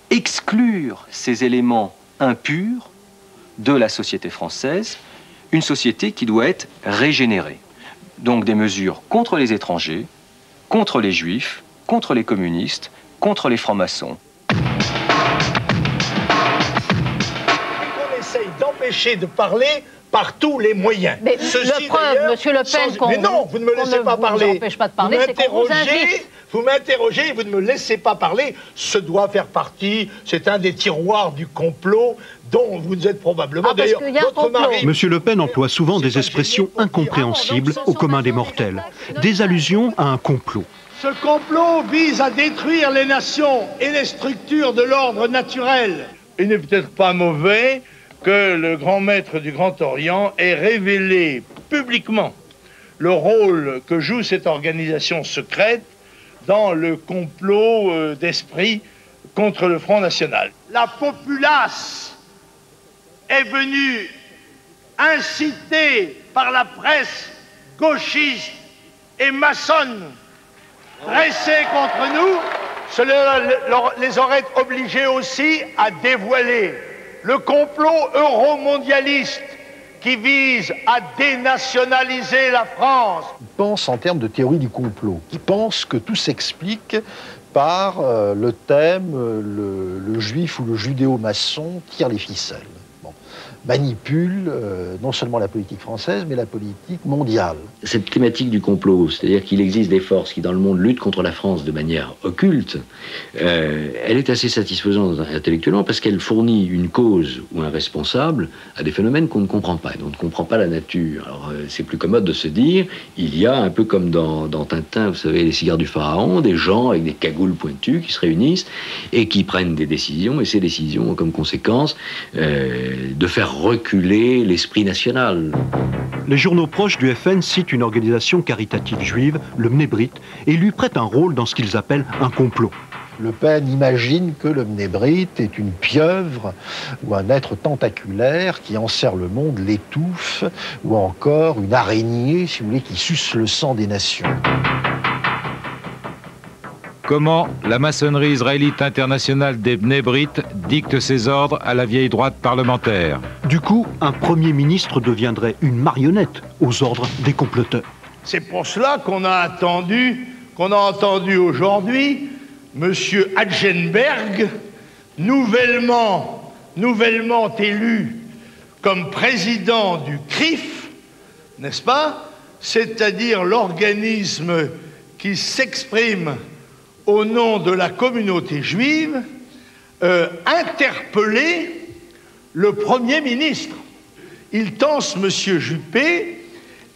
exclure ces éléments impurs de la société française, une société qui doit être régénérée. Donc des mesures contre les étrangers, contre les juifs, contre les communistes, contre les francs-maçons. On essaye d'empêcher de parler par tous les moyens. Mais le preuve, Monsieur Le Pen, mais non, vous ne me laissez pas parler. Empêche pas de parler, c'est qu'on vous invite. Vous m'interrogez, vous ne me laissez pas parler. Ce doit faire partie, c'est un des tiroirs du complot dont vous êtes probablement d'ailleurs votre mari. Monsieur Le Pen emploie souvent des expressions incompréhensibles au commun des mortels, des allusions à un complot. Ce complot vise à détruire les nations et les structures de l'ordre naturel. Il n'est peut-être pas mauvais que le grand maître du Grand Orient ait révélé publiquement le rôle que joue cette organisation secrète dans le complot d'esprit contre le Front National. La populace est venue inciter par la presse gauchiste et maçonne dressée contre nous, cela les aurait obligés aussi à dévoiler le complot euromondialiste qui vise à dénationaliser la France. Il pense en termes de théorie du complot. Il pense que tout s'explique par le thème, le juif ou le judéo-maçon tire les ficelles. Bon. Manipule non seulement la politique française, mais la politique mondiale. Cette thématique du complot, c'est-à-dire qu'il existe des forces qui dans le monde luttent contre la France de manière occulte, elle est assez satisfaisante intellectuellement parce qu'elle fournit une cause ou un responsable à des phénomènes qu'on ne comprend pas, et dont on ne comprend pas la nature. Alors c'est plus commode de se dire, il y a un peu comme dans Tintin, vous savez, les cigares du pharaon, des gens avec des cagoules pointues qui se réunissent et qui prennent des décisions, et ces décisions ont comme conséquence de faire reculer l'esprit national. Les journaux proches du FN citent une organisation caritative juive, le Mnebrit, et lui prêtent un rôle dans ce qu'ils appellent un complot. Le Pen imagine que le Mnebrit est une pieuvre ou un être tentaculaire qui enserre le monde, l'étouffe, ou encore une araignée, si vous voulez, qui suce le sang des nations. Comment la maçonnerie israélite internationale des Bnei-Brit dicte ses ordres à la vieille droite parlementaire. Du coup, un Premier ministre deviendrait une marionnette aux ordres des comploteurs. C'est pour cela qu'on a entendu aujourd'hui M. Hatgenberg, nouvellement élu comme président du CRIF, n'est-ce pas? C'est-à-dire l'organisme qui s'exprime au nom de la communauté juive, interpeller le Premier ministre. Il tense M. Juppé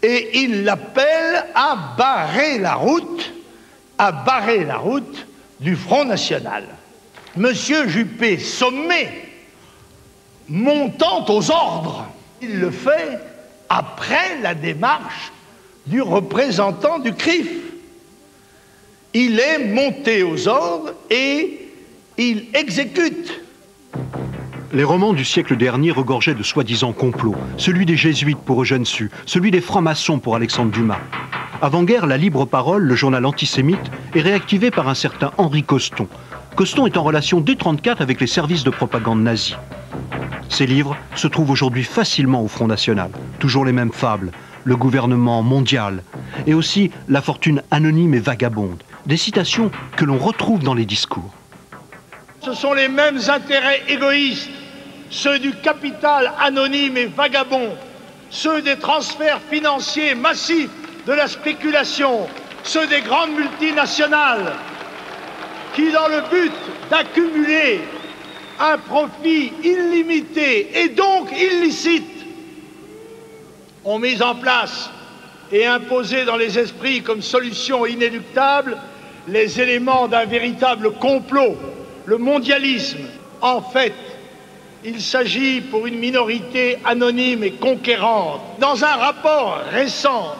et il l'appelle à barrer la route du Front National. M. Juppé, sommé, montant aux ordres, il le fait après la démarche du représentant du CRIF. Il est monté aux ordres et il exécute. Les romans du siècle dernier regorgeaient de soi-disant complots. Celui des jésuites pour Eugène Sue, celui des francs-maçons pour Alexandre Dumas. Avant-guerre, la Libre Parole, le journal antisémite, est réactivé par un certain Henri Coston. Coston est en relation dès 1934 avec les services de propagande nazis. Ces livres se trouvent aujourd'hui facilement au Front National. Toujours les mêmes fables, le gouvernement mondial, et aussi la fortune anonyme et vagabonde. Des citations que l'on retrouve dans les discours. Ce sont les mêmes intérêts égoïstes, ceux du capital anonyme et vagabond, ceux des transferts financiers massifs de la spéculation, ceux des grandes multinationales, qui, dans le but d'accumuler un profit illimité et donc illicite, ont mis en place et imposé dans les esprits comme solution inéluctable les éléments d'un véritable complot, le mondialisme. En fait, il s'agit pour une minorité anonyme et conquérante. Dans un rapport récent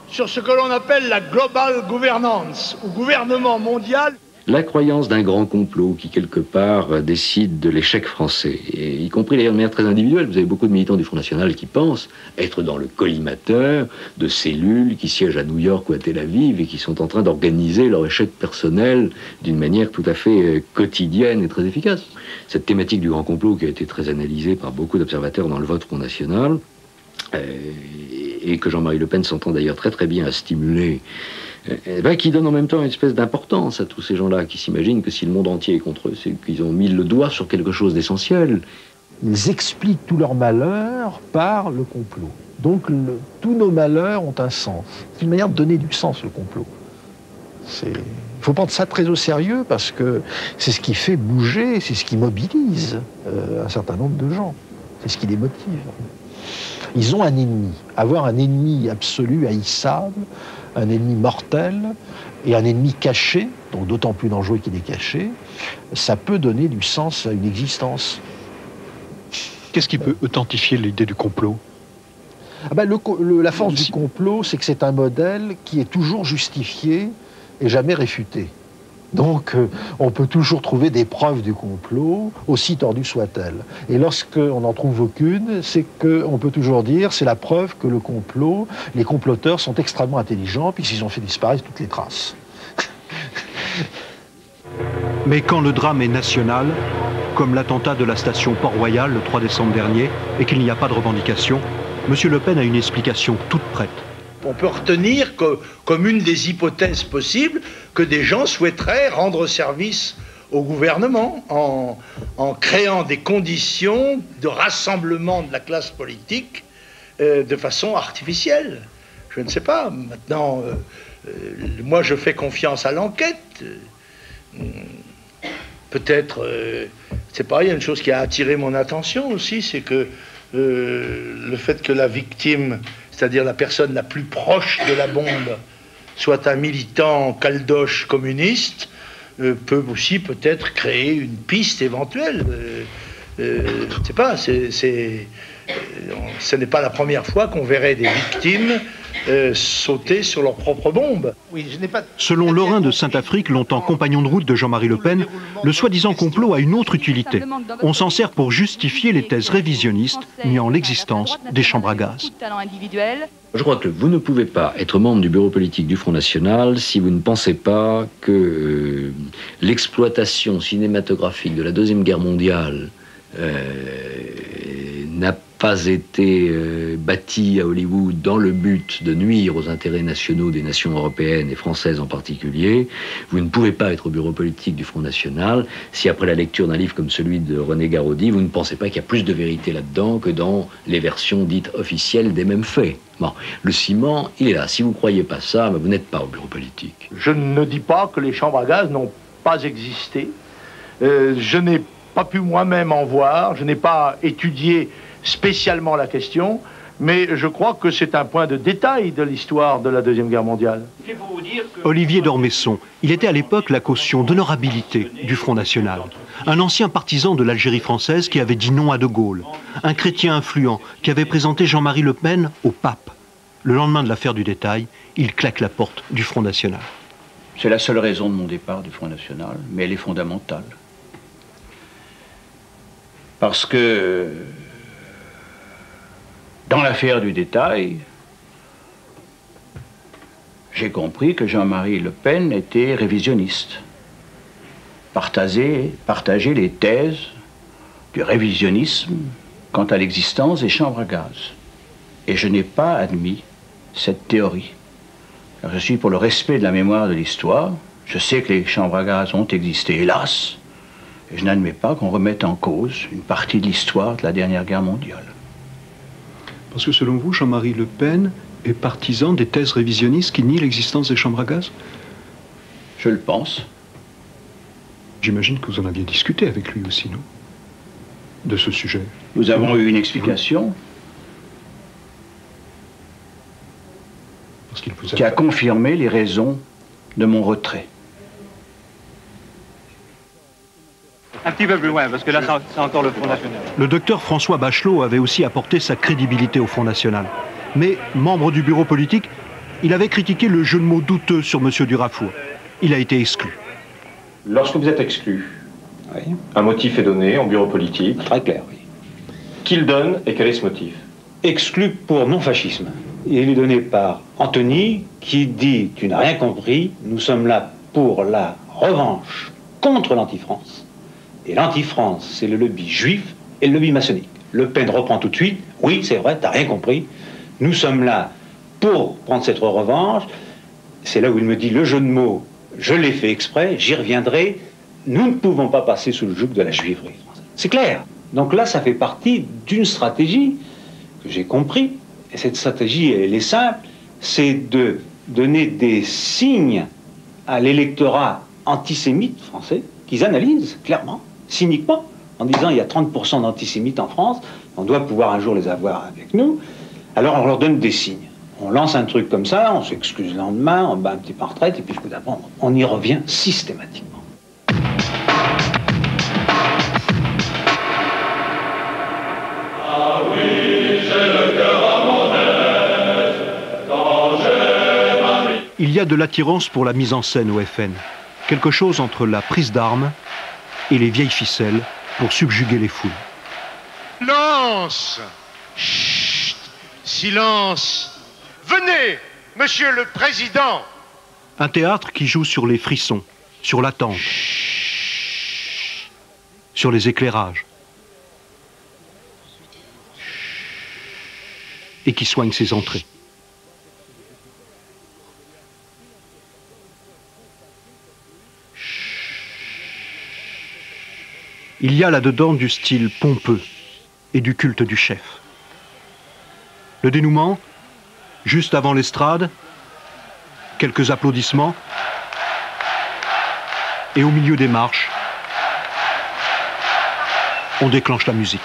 sur ce que l'on appelle la global governance, ou gouvernement mondial. la croyance d'un grand complot qui, quelque part, décide de l'échec français, et y compris d'ailleurs de manière très individuelle. Vous avez beaucoup de militants du Front National qui pensent être dans le collimateur de cellules qui siègent à New York ou à Tel Aviv et qui sont en train d'organiser leur échec personnel d'une manière tout à fait quotidienne et très efficace. Cette thématique du grand complot qui a été très analysée par beaucoup d'observateurs dans le vote Front National, et que Jean-Marie Le Pen s'entend d'ailleurs très très bien à stimuler, qui donne en même temps une espèce d'importance à tous ces gens-là qui s'imaginent que si le monde entier est contre eux, c'est qu'ils ont mis le doigt sur quelque chose d'essentiel. Ils expliquent tous leurs malheurs par le complot. Donc tous nos malheurs ont un sens. C'est une manière de donner du sens, le complot. Il faut prendre ça très au sérieux parce que c'est ce qui fait bouger, c'est ce qui mobilise un certain nombre de gens. C'est ce qui les motive. Ils ont un ennemi. Avoir un ennemi absolu, haïssable, un ennemi mortel et un ennemi caché, donc d'autant plus dangereux qu'il est caché, ça peut donner du sens à une existence. Qu'est-ce qui peut authentifier l'idée du complot? La force du complot, c'est que c'est un modèle qui est toujours justifié et jamais réfuté. Donc, on peut toujours trouver des preuves du complot, aussi tordues soient-elles. Et lorsqu'on n'en trouve aucune, c'est qu'on peut toujours dire, c'est la preuve que le complot, les comploteurs sont extrêmement intelligents, puisqu'ils ont fait disparaître toutes les traces. Mais quand le drame est national, comme l'attentat de la station Port-Royal le 3 décembre dernier, et qu'il n'y a pas de revendication, M. Le Pen a une explication toute prête. On peut retenir comme une des hypothèses possibles que des gens souhaiteraient rendre service au gouvernement en créant des conditions de rassemblement de la classe politique de façon artificielle. Je ne sais pas. Maintenant, moi je fais confiance à l'enquête. Peut-être, c'est pareil, il y a une chose qui a attiré mon attention aussi, c'est que le fait que la victime, c'est-à-dire la personne la plus proche de la bombe, soit un militant caldoche communiste, peut aussi peut-être créer une piste éventuelle. Je ne sais pas, ce n'est pas la première fois qu'on verrait des victimes sauter sur leur propre bombe. Selon Lorrain de Saint-Afrique, longtemps compagnon de route de Jean-Marie Le Pen, le soi-disant complot a une autre utilité. On s'en sert pour justifier les thèses révisionnistes niant l'existence des chambres à gaz. Je crois que vous ne pouvez pas être membre du bureau politique du Front National si vous ne pensez pas que l'exploitation cinématographique de la Deuxième Guerre mondiale n'a pas été bâtie à Hollywood dans le but de nuire aux intérêts nationaux des nations européennes et françaises en particulier. Vous ne pouvez pas être au bureau politique du Front National si, après la lecture d'un livre comme celui de René Garaudy, vous ne pensez pas qu'il y a plus de vérité là-dedans que dans les versions dites officielles des mêmes faits. Bon, le ciment, il est là. Si vous ne croyez pas ça, vous n'êtes pas au bureau politique. Je ne dis pas que les chambres à gaz n'ont pas existé. Je n'ai pas pu moi-même en voir. Je n'ai pas étudié spécialement la question, mais je crois que c'est un point de détail de l'histoire de la Deuxième Guerre mondiale. Olivier d'Ormesson, il était à l'époque la caution d'honorabilité du Front National. Un ancien partisan de l'Algérie française qui avait dit non à De Gaulle. Un chrétien influent qui avait présenté Jean-Marie Le Pen au pape. Le lendemain de l'affaire du détail, il claque la porte du Front National. C'est la seule raison de mon départ du Front National, mais elle est fondamentale. Parce que dans l'affaire du détail, j'ai compris que Jean-Marie Le Pen était révisionniste. Partageait les thèses du révisionnisme quant à l'existence des chambres à gaz. Et je n'ai pas admis cette théorie. Alors je suis pour le respect de la mémoire de l'histoire. Je sais que les chambres à gaz ont existé, hélas. Et je n'admets pas qu'on remette en cause une partie de l'histoire de la dernière guerre mondiale. Parce que selon vous, Jean-Marie Le Pen est partisan des thèses révisionnistes qui nient l'existence des chambres à gaz? Je le pense. J'imagine que vous en aviez discuté avec lui aussi, non? De ce sujet. Nous avons eu une explication qui a confirmé les raisons de mon retrait. Un petit peu plus loin, parce que là, c'est encore le Front National. Le docteur François Bachelot avait aussi apporté sa crédibilité au Front National. Mais, membre du bureau politique, il avait critiqué le jeu de mots douteux sur M. Durafour. Il a été exclu. Lorsque vous êtes exclu, un motif est donné en bureau politique. Très clair, oui. Qui le donne et quel est ce motif? Exclu pour non-fascisme. Il est donné par Antony qui dit « Tu n'as rien compris, nous sommes là pour la revanche contre l'anti-France. » Et l'anti-France, c'est le lobby juif et le lobby maçonnique. Le Pen reprend tout de suite « Oui, c'est vrai, t'as rien compris. Nous sommes là pour prendre cette revanche. » C'est là où il me dit le jeu de mots, je l'ai fait exprès, j'y reviendrai. Nous ne pouvons pas passer sous le joug de la juiverie. C'est clair. Donc là, ça fait partie d'une stratégie que j'ai compris. Et cette stratégie, elle est simple, c'est de donner des signes à l'électorat antisémite français qu'ils analysent clairement, cyniquement, en disant il y a 30% d'antisémites en France, on doit pouvoir un jour les avoir avec nous. Alors on leur donne des signes. On lance un truc comme ça, on s'excuse le lendemain, on bat un petit peu en retraite, et puis on y revient systématiquement. Il y a de l'attirance pour la mise en scène au FN. Quelque chose entre la prise d'armes et les vieilles ficelles pour subjuguer les foules. Silence! Chut! Silence! Venez, Monsieur le Président! Un théâtre qui joue sur les frissons, sur l'attente, sur les éclairages. Et qui soigne ses entrées. Il y a là-dedans du style pompeux et du culte du chef. Le dénouement, juste avant l'estrade, quelques applaudissements, et au milieu des marches, on déclenche la musique.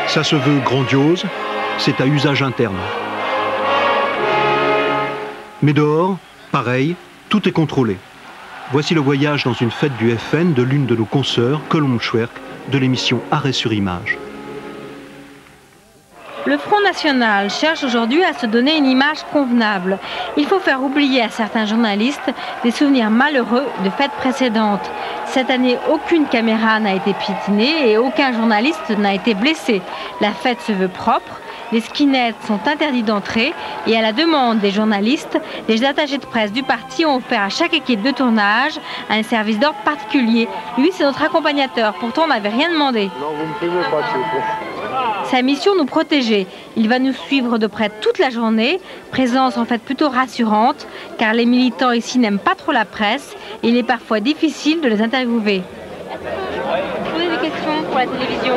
Ça se veut grandiose, c'est à usage interne. Mais dehors, pareil, tout est contrôlé. Voici le voyage dans une fête du FN de l'une de nos consoeurs, Colombe Schwerk, de l'émission Arrêt sur Image. Le Front National cherche aujourd'hui à se donner une image convenable. Il faut faire oublier à certains journalistes des souvenirs malheureux de fêtes précédentes. Cette année, aucune caméra n'a été piétinée et aucun journaliste n'a été blessé. La fête se veut propre. Les skinheads sont interdits d'entrée et à la demande des journalistes, les attachés de presse du parti ont offert à chaque équipe de tournage un service d'ordre particulier. Lui, c'est notre accompagnateur. Pourtant, on n'avait rien demandé. Non, vous me privez pas, s'il vous plaît. Sa mission, nous protéger. Il va nous suivre de près toute la journée. Présence en fait plutôt rassurante, car les militants ici n'aiment pas trop la presse et il est parfois difficile de les interviewer. Vous posez des questions pour la télévision?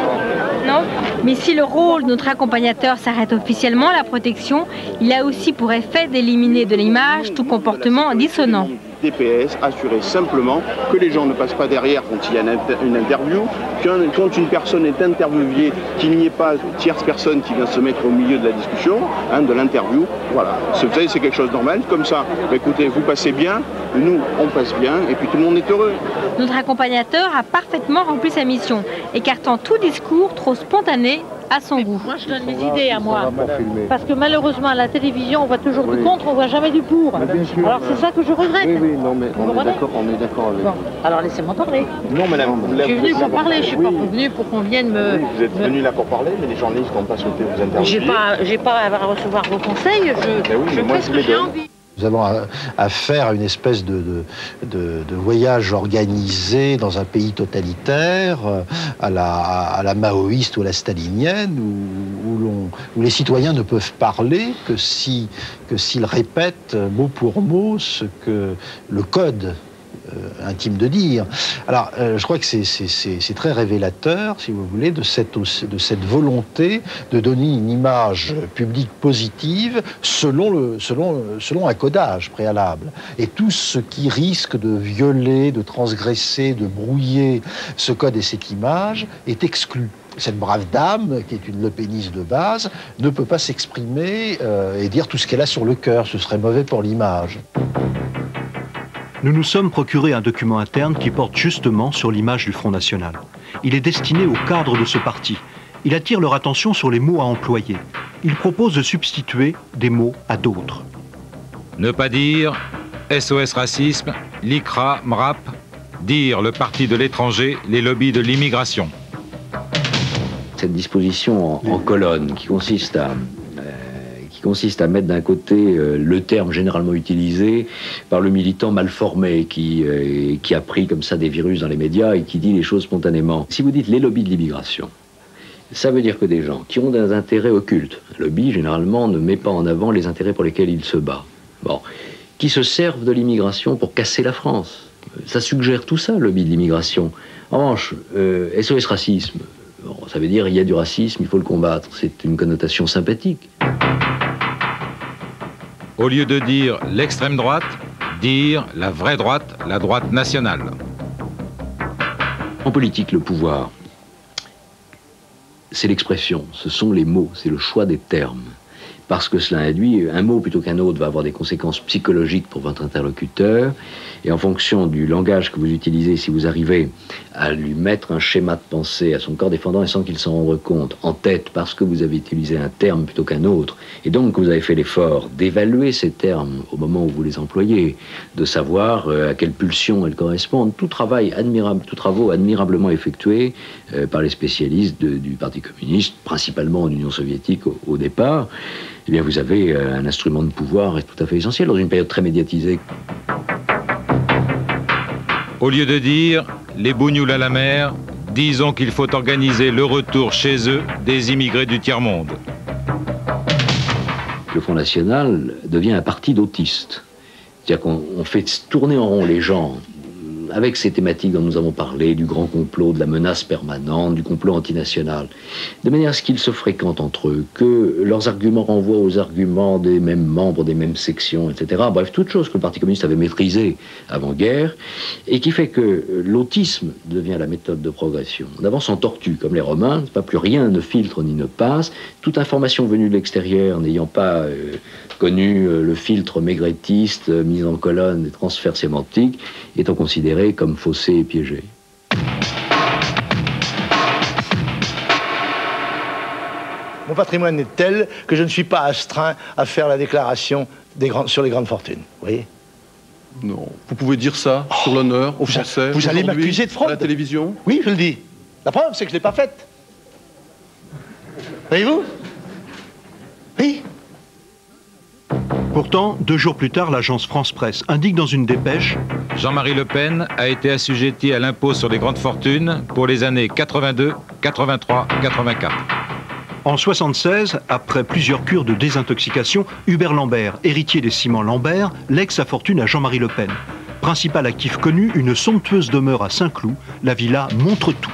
Non? Mais si le rôle de notre accompagnateur s'arrête officiellement à la protection, il a aussi pour effet d'éliminer de l'image tout comportement dissonant. DPS, assurer simplement que les gens ne passent pas derrière quand il y a une interview, quand une personne est interviewée, qu'il n'y ait pas une tierce personne qui vient se mettre au milieu de la discussion, de l'interview. Voilà, vous savez, c'est quelque chose de normal. Comme ça, écoutez, vous passez bien, nous, on passe bien, et puis tout le monde est heureux. Notre accompagnateur a parfaitement rempli sa mission, écartant tout discours trop spontané à son goût. Moi, je donne mes idées à moi. Parce que malheureusement, à la télévision, on voit toujours du contre, on voit jamais du pour. Alors, c'est ça que je regrette. Oui, non, mais on est d'accord avec vous. Alors, laissez-moi parler. Non, madame. Je suis venue pour parler, je suis pas venue pour qu'on vienne me... Oui, vous êtes venue là pour parler, mais les journalistes n'ont pas souhaité vous interviewer. J'ai pas à recevoir vos conseils, je fais ce que j'ai envie. Nous avons affaire à une espèce de voyage organisé dans un pays totalitaire, à la maoïste ou à la stalinienne, où les citoyens ne peuvent parler que s'ils répètent mot pour mot ce que le code intime de dire. Alors, je crois que c'est très révélateur, si vous voulez, de cette volonté de donner une image publique positive selon un codage préalable. Et tout ce qui risque de violer, de transgresser, de brouiller ce code et cette image est exclu. Cette brave dame, qui est une lepéniste de base, ne peut pas s'exprimer et dire tout ce qu'elle a sur le cœur. Ce serait mauvais pour l'image. Nous nous sommes procuré un document interne qui porte justement sur l'image du Front National. Il est destiné aux cadres de ce parti. Il attire leur attention sur les mots à employer. Il propose de substituer des mots à d'autres. Ne pas dire SOS Racisme, l'ICRA, MRAP, dire le parti de l'étranger, les lobbies de l'immigration. Cette disposition en colonne qui consiste à mettre d'un côté le terme généralement utilisé par le militant mal formé qui a pris comme ça des virus dans les médias et qui dit les choses spontanément. Si vous dites les lobbies de l'immigration, ça veut dire que des gens qui ont des intérêts occultes, un lobby généralement ne met pas en avant les intérêts pour lesquels il se bat, bon, qui se servent de l'immigration pour casser la France. Ça suggère tout ça, le lobby de l'immigration. En revanche, SOS Racisme, bon, ça veut dire il y a du racisme, il faut le combattre. C'est une connotation sympathique. Au lieu de dire l'extrême droite, dire la vraie droite, la droite nationale. En politique, le pouvoir, c'est l'expression, ce sont les mots, c'est le choix des termes. Parce que cela induit, un mot plutôt qu'un autre va avoir des conséquences psychologiques pour votre interlocuteur, et en fonction du langage que vous utilisez, si vous arrivez à lui mettre un schéma de pensée à son corps défendant et sans qu'il s'en rende compte, en tête, parce que vous avez utilisé un terme plutôt qu'un autre, et donc que vous avez fait l'effort d'évaluer ces termes au moment où vous les employez, de savoir à quelle pulsion elles correspondent, tout travaux admirablement effectués par les spécialistes du Parti communiste, principalement en Union soviétique au départ, eh bien vous avez un instrument de pouvoir tout à fait essentiel dans une période très médiatisée. Au lieu de dire les bougnoules à la mer, disons qu'il faut organiser le retour chez eux des immigrés du tiers-monde. Le Front National devient un parti d'autistes. C'est-à-dire qu'on fait tourner en rond les gens avec ces thématiques dont nous avons parlé, du grand complot, de la menace permanente, du complot antinational, de manière à ce qu'ils se fréquentent entre eux, que leurs arguments renvoient aux arguments des mêmes membres, des mêmes sections, etc. Bref, toute chose que le Parti communiste avait maîtrisée avant-guerre, et qui fait que l'autisme devient la méthode de progression. On avance en tortue, comme les Romains, pas plus rien ne filtre ni ne passe, toute information venue de l'extérieur n'ayant pas connu le filtre maigretiste, mise en colonne des transferts sémantiques, étant considérée comme faussée et piégée. Mon patrimoine est tel que je ne suis pas astreint à faire la déclaration sur les grandes fortunes. Vous voyez? Non. Vous pouvez dire ça sur l'honneur aux Français? Vous allez m'accuser de fraude? À la télévision? Oui, je le dis. La preuve, c'est que je ne l'ai pas faite. Voyez-vous? Oui. Pourtant, 2 jours plus tard, l'agence France-Presse indique dans une dépêche « Jean-Marie Le Pen a été assujetti à l'impôt sur les grandes fortunes pour les années 82, 83, 84. » En 1976, après plusieurs cures de désintoxication, Hubert Lambert, héritier des ciments Lambert, lègue sa fortune à Jean-Marie Le Pen. Principal actif connu, une somptueuse demeure à Saint-Cloud, la villa Montretout.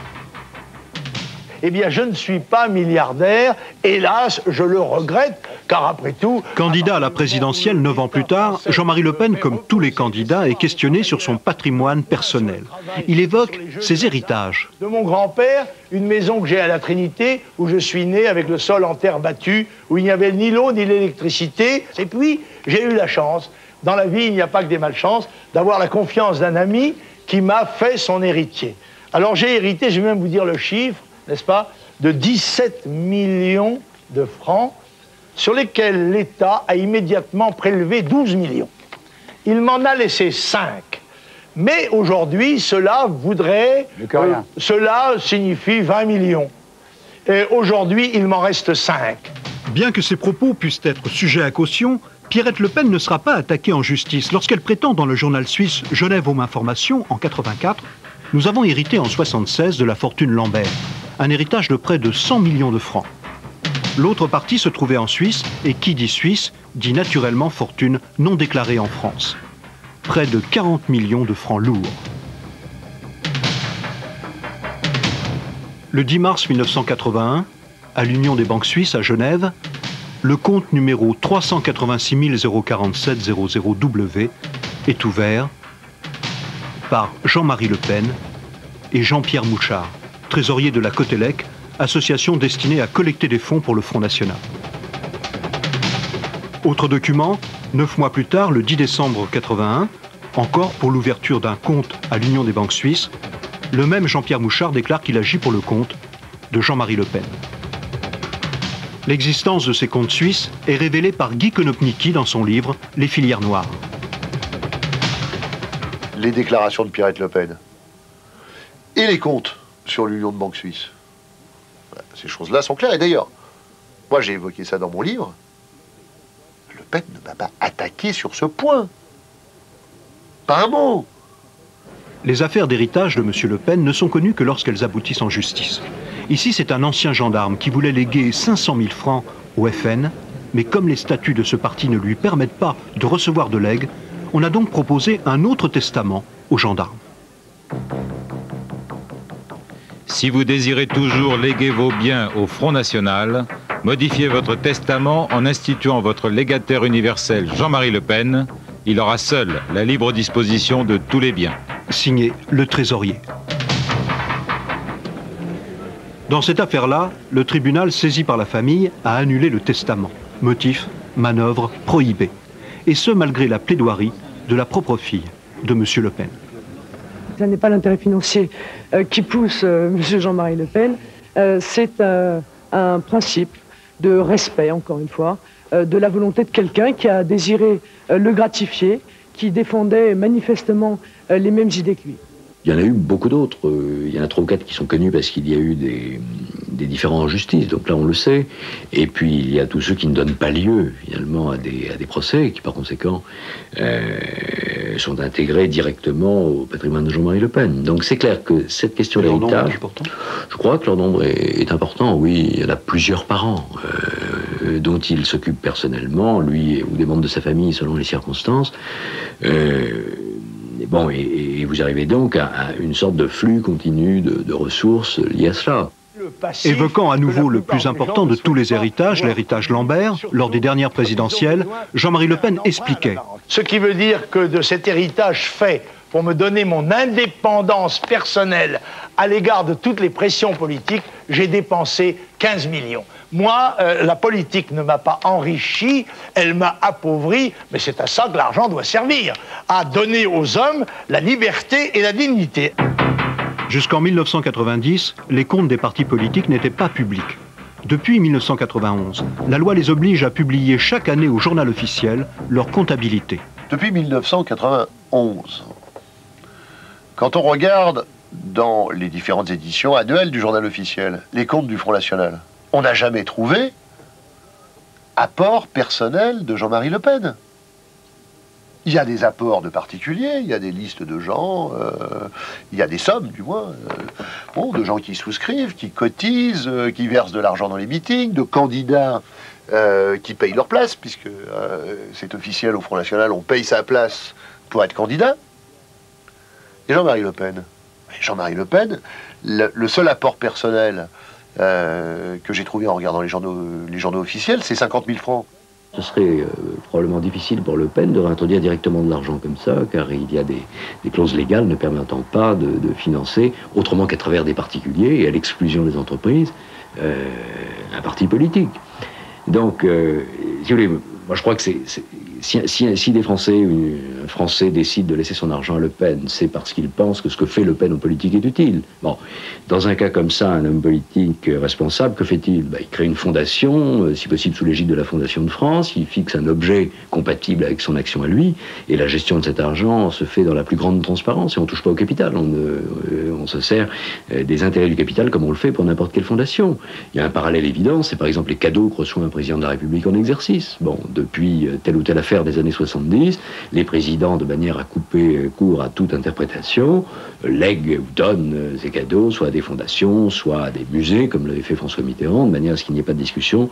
Eh bien, je ne suis pas milliardaire, hélas, je le regrette, car après tout... Candidat à la présidentielle 9 ans plus tard, Jean-Marie Le Pen, comme tous les candidats, est questionné sur son patrimoine personnel. Il évoque ses héritages. De mon grand-père, une maison que j'ai à la Trinité, où je suis né avec le sol en terre battue, où il n'y avait ni l'eau ni l'électricité. Et puis, j'ai eu la chance, dans la vie il n'y a pas que des malchances, d'avoir la confiance d'un ami qui m'a fait son héritier. Alors j'ai hérité, je vais même vous dire le chiffre, n'est-ce pas, de 17 millions de francs, sur lesquels l'État a immédiatement prélevé 12 millions. Il m'en a laissé 5. Mais aujourd'hui, cela voudrait... cela signifie 20 millions. Et aujourd'hui, il m'en reste 5. Bien que ces propos puissent être sujets à caution, Pierrette Le Pen ne sera pas attaquée en justice lorsqu'elle prétend dans le journal suisse Genève Home Information en 84 « Nous avons hérité en 76 de la fortune Lambert ». Un héritage de près de 100 millions de francs. L'autre partie se trouvait en Suisse, et qui dit Suisse, dit naturellement fortune non déclarée en France. Près de 40 millions de francs lourds. Le 10 mars 1981, à l'Union des banques suisses à Genève, le compte numéro 386 047 00W est ouvert par Jean-Marie Le Pen et Jean-Pierre Mouchard, trésorier de la Cotelec, association destinée à collecter des fonds pour le Front National. Autre document, 9 mois plus tard, le 10 décembre 81, encore pour l'ouverture d'un compte à l'Union des banques suisses, le même Jean-Pierre Mouchard déclare qu'il agit pour le compte de Jean-Marie Le Pen. L'existence de ces comptes suisses est révélée par Guy Konopnicki dans son livre « Les filières noires ». Les déclarations de Pierrette Le Pen et les comptes sur l'union de banques suisses. Ces choses-là sont claires. Et d'ailleurs, moi j'ai évoqué ça dans mon livre. Le Pen ne m'a pas attaqué sur ce point. Pas un mot. Les affaires d'héritage de M. Le Pen ne sont connues que lorsqu'elles aboutissent en justice. Ici, c'est un ancien gendarme qui voulait léguer 500 000 francs au FN, mais comme les statuts de ce parti ne lui permettent pas de recevoir de legs, on a donc proposé un autre testament aux gendarmes. Si vous désirez toujours léguer vos biens au Front National, modifiez votre testament en instituant votre légataire universel Jean-Marie Le Pen. Il aura seul la libre disposition de tous les biens. Signé le trésorier. Dans cette affaire-là, le tribunal saisi par la famille a annulé le testament. Motif, manœuvre prohibée. Et ce, malgré la plaidoirie de la propre fille de M. Le Pen. Ce n'est pas l'intérêt financier qui pousse M. Jean-Marie Le Pen, c'est un principe de respect, encore une fois, de la volonté de quelqu'un qui a désiré le gratifier, qui défendait manifestement les mêmes idées que lui. Il y en a eu beaucoup d'autres. Il y en a 3 ou 4 qui sont connus parce qu'il y a eu des différends en justice, donc là on le sait. Et puis il y a tous ceux qui ne donnent pas lieu finalement à des procès, qui par conséquent sont intégrés directement au patrimoine de Jean-Marie Le Pen. Donc c'est clair que cette question d'héritage, je crois que leur nombre est important, oui. Il y en a plusieurs par an dont il s'occupe personnellement, lui ou des membres de sa famille selon les circonstances. Bon, et vous arrivez donc à une sorte de flux continu de ressources liées à cela. Évoquant à nouveau le plus important de tous les héritages, l'héritage Lambert, lors des dernières présidentielles, Jean-Marie Le Pen expliquait. Ce qui veut dire que de cet héritage fait pour me donner mon indépendance personnelle à l'égard de toutes les pressions politiques, j'ai dépensé 15 millions. Moi, la politique ne m'a pas enrichi, elle m'a appauvri, mais c'est à ça que l'argent doit servir, à donner aux hommes la liberté et la dignité. Jusqu'en 1990, les comptes des partis politiques n'étaient pas publics. Depuis 1991, la loi les oblige à publier chaque année au journal officiel leur comptabilité. Depuis 1991, quand on regarde dans les différentes éditions annuelles du journal officiel les comptes du Front National, on n'a jamais trouvé apport personnel de Jean-Marie Le Pen. Il y a des apports de particuliers, il y a des listes de gens, il y a des sommes du moins, de gens qui souscrivent, qui cotisent, qui versent de l'argent dans les meetings, de candidats qui payent leur place, puisque c'est officiel au Front National, on paye sa place pour être candidat. Et Jean-Marie Le Pen. Jean-Marie Le Pen, le seul apport personnel que j'ai trouvé en regardant les journaux officiels, c'est 50 000 francs. Ce serait probablement difficile pour Le Pen de réintroduire directement de l'argent comme ça, car il y a des clauses légales ne permettant pas de financer, autrement qu'à travers des particuliers et à l'exclusion des entreprises, un parti politique. Donc, si vous voulez, moi je crois que si des Français, un Français décide de laisser son argent à Le Pen, c'est parce qu'il pense que ce que fait Le Pen aux politiques est utile. Bon, dans un cas comme ça, un homme politique responsable, que fait-il? Il crée une fondation, si possible sous l'égide de la Fondation de France, il fixe un objet compatible avec son action à lui, et la gestion de cet argent se fait dans la plus grande transparence, et on ne touche pas au capital, on se sert des intérêts du capital comme on le fait pour n'importe quelle fondation. Il y a un parallèle évident, c'est par exemple les cadeaux que reçoit un président de la République en exercice. Bon, depuis telle ou telle affaire des années 70, les présidents, de manière à couper court à toute interprétation, lèguent ou donnent ces cadeaux, soit à des fondations, soit à des musées, comme l'avait fait François Mitterrand, de manière à ce qu'il n'y ait pas de discussion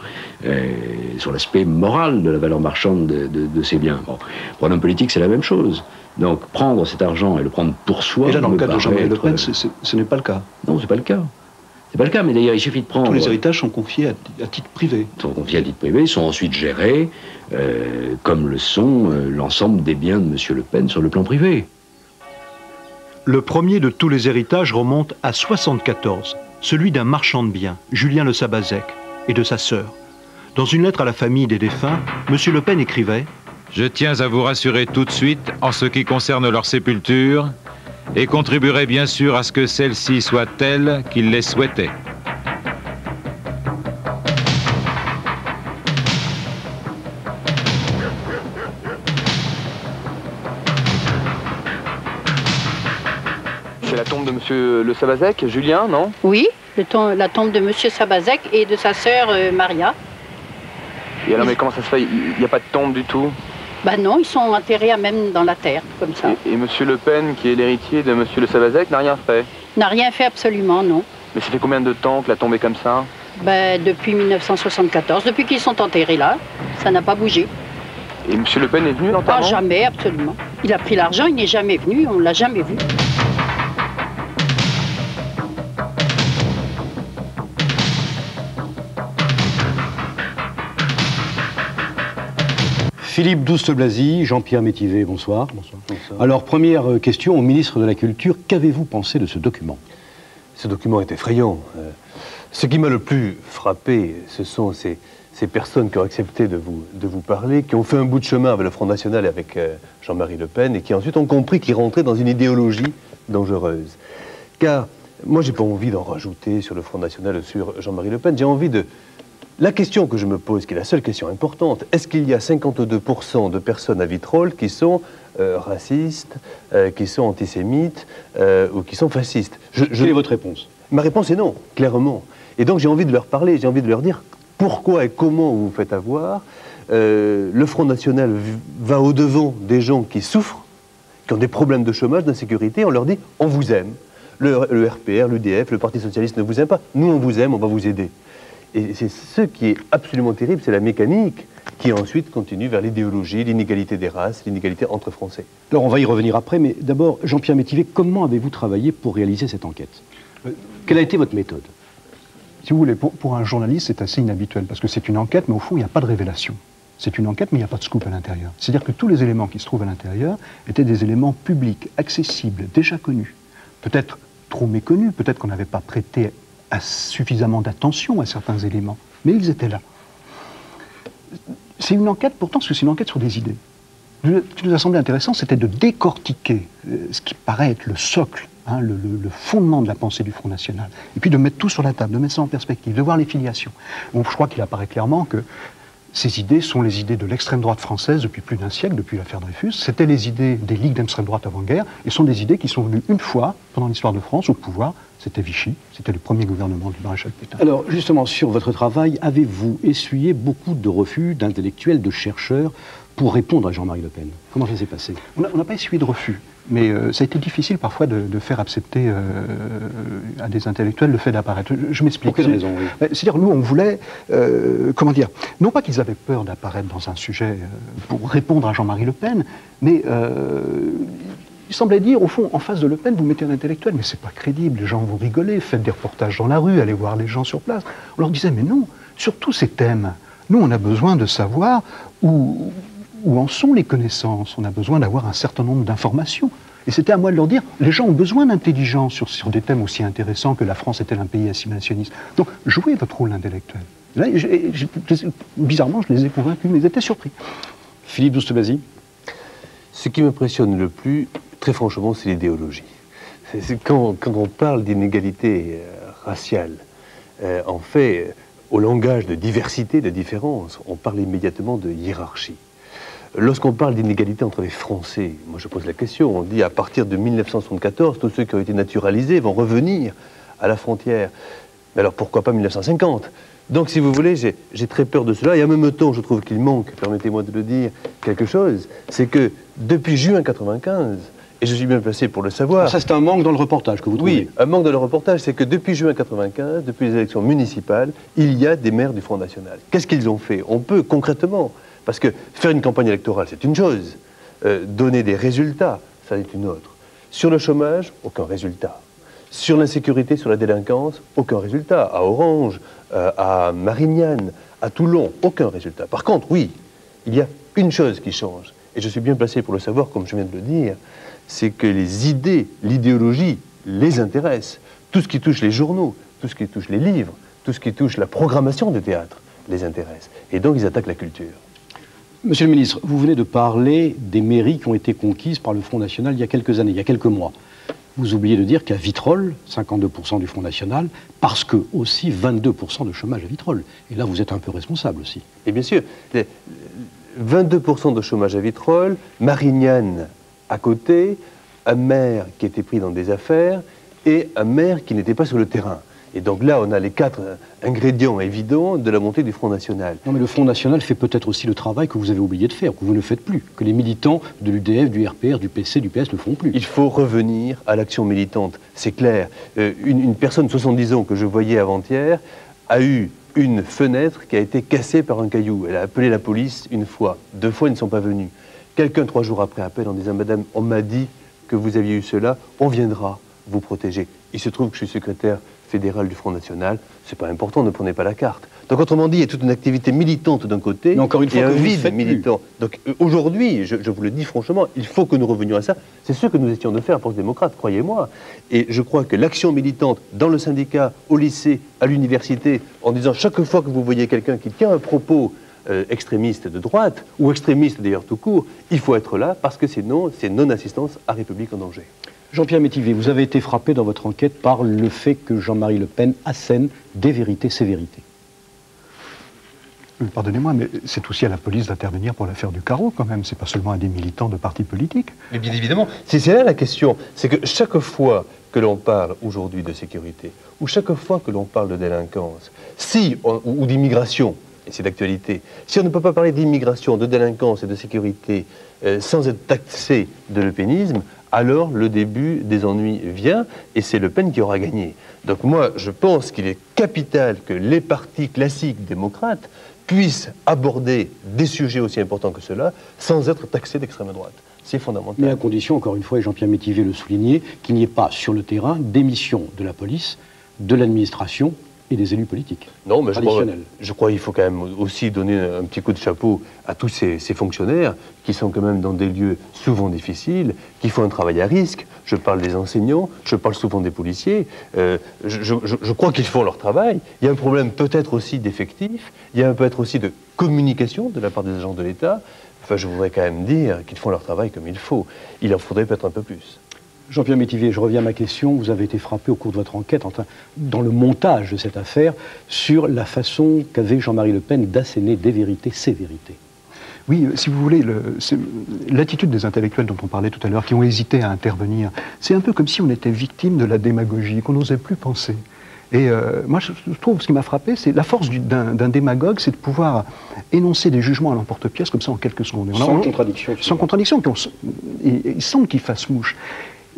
sur l'aspect moral de la valeur marchande de ces biens. Bon, pour un homme politique, c'est la même chose. Donc, prendre cet argent et le prendre pour soi... Et là, dans le cas de Jean-Marie Le Pen, ce n'est pas le cas. Non, c'est pas le cas. C'est pas le cas, mais d'ailleurs, il suffit de prendre... Tous les héritages sont confiés à titre privé. Sont confiés à titre privé, sont ensuite gérés, comme le sont l'ensemble des biens de M. Le Pen sur le plan privé. Le premier de tous les héritages remonte à 1974, celui d'un marchand de biens, Julien Le Sabazec, et de sa sœur. Dans une lettre à la famille des défunts, M. Le Pen écrivait « Je tiens à vous rassurer tout de suite en ce qui concerne leur sépulture, et contribuerai bien sûr à ce que celle-ci soit telle qu'il les souhaitait. » C'est la tombe de monsieur Le Sabazek, Julien, non? Oui, la tombe de monsieur Sabazek et de sa sœur Maria. Et alors, mais comment ça se fait? Il n'y a pas de tombe du tout? Bah non, ils sont enterrés même dans la terre, comme ça. Et monsieur Le Pen, qui est l'héritier de monsieur Le Sabazek, n'a rien fait? N'a rien fait absolument, non. Mais ça fait combien de temps que la tombe est comme ça? Ben, depuis 1974, depuis qu'ils sont enterrés là, ça n'a pas bougé. Et monsieur Le Pen est venu l'enterrement? Ah, jamais, absolument. Il a pris l'argent, il n'est jamais venu, on ne l'a jamais vu. Philippe Douste-Blazy, Jean-Pierre Métivé, bonsoir. Bonsoir. Alors, première question au ministre de la Culture, qu'avez-vous pensé de ce document? Ce document est effrayant. Ce qui m'a le plus frappé, ce sont ces personnes qui ont accepté de vous parler, qui ont fait un bout de chemin avec le Front National et avec Jean-Marie Le Pen, et qui ensuite ont compris qu'ils rentraient dans une idéologie dangereuse. Car moi, j'ai pas envie d'en rajouter sur le Front National ou sur Jean-Marie Le Pen, j'ai envie de... La question que je me pose, qui est la seule question importante, est-ce qu'il y a 52% de personnes à Vitrolles qui sont racistes, qui sont antisémites ou qui sont fascistes? Quelle est votre réponse? Ma réponse est non, clairement. Et donc j'ai envie de leur parler, j'ai envie de leur dire pourquoi et comment vous vous faites avoir. Le Front National va au-devant des gens qui souffrent, qui ont des problèmes de chômage, d'insécurité. On leur dit on vous aime. Le RPR, l'UDF, le Parti Socialiste ne vous aime pas. Nous on vous aime, on va vous aider. Et c'est ce qui est absolument terrible, c'est la mécanique qui ensuite continue vers l'idéologie, l'inégalité des races, l'inégalité entre Français. Alors on va y revenir après, mais d'abord, Jean-Pierre Métivé, comment avez-vous travaillé pour réaliser cette enquête? Quelle a été votre méthode? Si vous voulez, pour un journaliste, c'est assez inhabituel, parce que c'est une enquête, mais au fond, il n'y a pas de révélation. C'est une enquête, mais il n'y a pas de scoop à l'intérieur. C'est-à-dire que tous les éléments qui se trouvent à l'intérieur étaient des éléments publics, accessibles, déjà connus. Peut-être trop méconnus, peut-être qu'on n'avait pas prêté suffisamment d'attention à certains éléments, mais ils étaient là. C'est une enquête, pourtant, parce que c'est une enquête sur des idées. Ce qui nous a semblé intéressant, c'était de décortiquer ce qui paraît être le socle, hein, le fondement de la pensée du Front National, et puis de mettre tout sur la table, de mettre ça en perspective, de voir les filiations. Donc je crois qu'il apparaît clairement que ces idées sont les idées de l'extrême droite française depuis plus d'un siècle, depuis l'affaire Dreyfus. C'était les idées des ligues d'extrême droite avant-guerre, et sont des idées qui sont venues une fois, pendant l'histoire de France, au pouvoir. C'était Vichy, c'était le premier gouvernement du maréchal Pétain. Alors, justement, sur votre travail, avez-vous essuyé beaucoup de refus d'intellectuels, de chercheurs, pour répondre à Jean-Marie Le Pen? Comment ça s'est passé? On n'a pas essuyé de refus, mais ça a été difficile parfois de faire accepter à des intellectuels le fait d'apparaître. Je m'explique. Pour quelle raison? Oui. C'est-à-dire, nous, on voulait, comment dire, non pas qu'ils avaient peur d'apparaître dans un sujet pour répondre à Jean-Marie Le Pen, mais il semblait dire, au fond, en face de Le Pen, vous mettez un intellectuel, mais c'est pas crédible, les gens vont rigoler, faites des reportages dans la rue, allez voir les gens sur place. On leur disait, mais non, sur tous ces thèmes, nous, on a besoin de savoir où en sont les connaissances, on a besoin d'avoir un certain nombre d'informations. Et c'était à moi de leur dire, les gens ont besoin d'intelligence sur des thèmes aussi intéressants que la France est-elle un pays assimilationniste. Donc, jouez votre rôle d'intellectuel. Là, bizarrement, je les ai convaincus, mais ils étaient surpris. Philippe Douste-Blazy? Ce qui m'impressionne le plus, très franchement, c'est l'idéologie. Quand on parle d'inégalité raciale, en fait, au langage de diversité, de différence, on parle immédiatement de hiérarchie. Lorsqu'on parle d'inégalité entre les Français, moi je pose la question, on dit à partir de 1974, tous ceux qui ont été naturalisés vont revenir à la frontière. Mais alors pourquoi pas 1950? Donc si vous voulez, j'ai très peur de cela, et en même temps je trouve qu'il manque, permettez-moi de le dire, quelque chose, c'est que depuis juin 95, et je suis bien placé pour le savoir... Ça c'est un manque dans le reportage que vous trouvez? Oui, un manque dans le reportage, c'est que depuis juin 95, depuis les élections municipales, il y a des maires du Front National. Qu'est-ce qu'ils ont fait? On peut concrètement... Parce que faire une campagne électorale, c'est une chose. Donner des résultats, ça est une autre. Sur le chômage, aucun résultat. Sur l'insécurité, sur la délinquance, aucun résultat. À Orange, à Marignane, à Toulon, aucun résultat. Par contre, oui, il y a une chose qui change. Et je suis bien placé pour le savoir, comme je viens de le dire, c'est que les idées, l'idéologie les intéressent. Tout ce qui touche les journaux, tout ce qui touche les livres, tout ce qui touche la programmation de théâtre les intéresse. Et donc ils attaquent la culture. Monsieur le ministre, vous venez de parler des mairies qui ont été conquises par le Front National il y a quelques années, il y a quelques mois. Vous oubliez de dire qu'à Vitrolles, 52% du Front National, parce que aussi 22% de chômage à Vitrolles. Et là, vous êtes un peu responsable aussi. Et bien sûr, 22% de chômage à Vitrolles, Marignane à côté, un maire qui était pris dans des affaires et un maire qui n'était pas sur le terrain. Et donc là, on a les 4 ingrédients évidents de la montée du Front National. Non, mais le Front National fait peut-être aussi le travail que vous avez oublié de faire, que vous ne faites plus, que les militants de l'UDF, du RPR, du PC, du PS ne font plus. Il faut revenir à l'action militante, c'est clair. Une personne de 70 ans que je voyais avant-hier a eu une fenêtre qui a été cassée par un caillou. Elle a appelé la police 1 fois, 2 fois, ils ne sont pas venus. Quelqu'un, 3 jours après, appelle en disant « Madame, on m'a dit que vous aviez eu cela, on viendra vous protéger. » Il se trouve que je suis secrétaire fédéral du Front National, c'est pas important, ne prenez pas la carte. Donc autrement dit, il y a toute une activité militante d'un côté, encore une fois, et un vide militant. Donc aujourd'hui, je vous le dis franchement, il faut que nous revenions à ça. C'est ce que nous étions de faire pour les démocrates, croyez-moi. Et je crois que l'action militante dans le syndicat, au lycée, à l'université, en disant chaque fois que vous voyez quelqu'un qui tient un propos extrémiste de droite, ou extrémiste d'ailleurs tout court, il faut être là parce que sinon, c'est non-assistance à République en danger. Jean-Pierre Métivier, vous avez été frappé dans votre enquête par le fait que Jean-Marie Le Pen assène des vérités, ses vérités. Pardonnez-moi, mais c'est aussi à la police d'intervenir pour l'affaire du carreau, quand même. C'est pas seulement à des militants de partis politiques. Mais bien évidemment, c'est là la question. C'est que chaque fois que l'on parle aujourd'hui de sécurité, ou chaque fois que l'on parle de délinquance, ou d'immigration, et c'est d'actualité, si on ne peut pas parler d'immigration, de délinquance et de sécurité sans être taxé de l'eupénisme, alors le début des ennuis vient, et c'est Le Pen qui aura gagné. Donc moi, je pense qu'il est capital que les partis classiques démocrates puissent aborder des sujets aussi importants que cela, sans être taxés d'extrême droite. C'est fondamental. Mais à condition, encore une fois, et Jean-Pierre Métivier le soulignait, qu'il n'y ait pas sur le terrain d'émission de la police, de l'administration et des élus politiques. Non, mais je crois qu'il faut quand même aussi donner un petit coup de chapeau à tous ces fonctionnaires qui sont quand même dans des lieux souvent difficiles, qui font un travail à risque. Je parle des enseignants, je parle souvent des policiers. Je crois qu'ils font leur travail. Il y a un problème peut-être aussi d'effectifs, il y a peut-être aussi de communication de la part des agents de l'État. Enfin, je voudrais quand même dire qu'ils font leur travail comme il faut. Il en faudrait peut-être un peu plus. Jean-Pierre Métivier, je reviens à ma question. Vous avez été frappé au cours de votre enquête, dans le montage de cette affaire, sur la façon qu'avait Jean-Marie Le Pen d'asséner des vérités, ses vérités. Oui, si vous voulez, l'attitude des intellectuels dont on parlait tout à l'heure, qui ont hésité à intervenir, c'est un peu comme si on était victime de la démagogie, qu'on n'osait plus penser. Et moi, je trouve, ce qui m'a frappé, c'est la force d'un démagogue, c'est de pouvoir énoncer des jugements à l'emporte-pièce, comme ça, en quelques secondes. Sans contradiction. Sans contradiction. Il semble qu'il fasse mouche.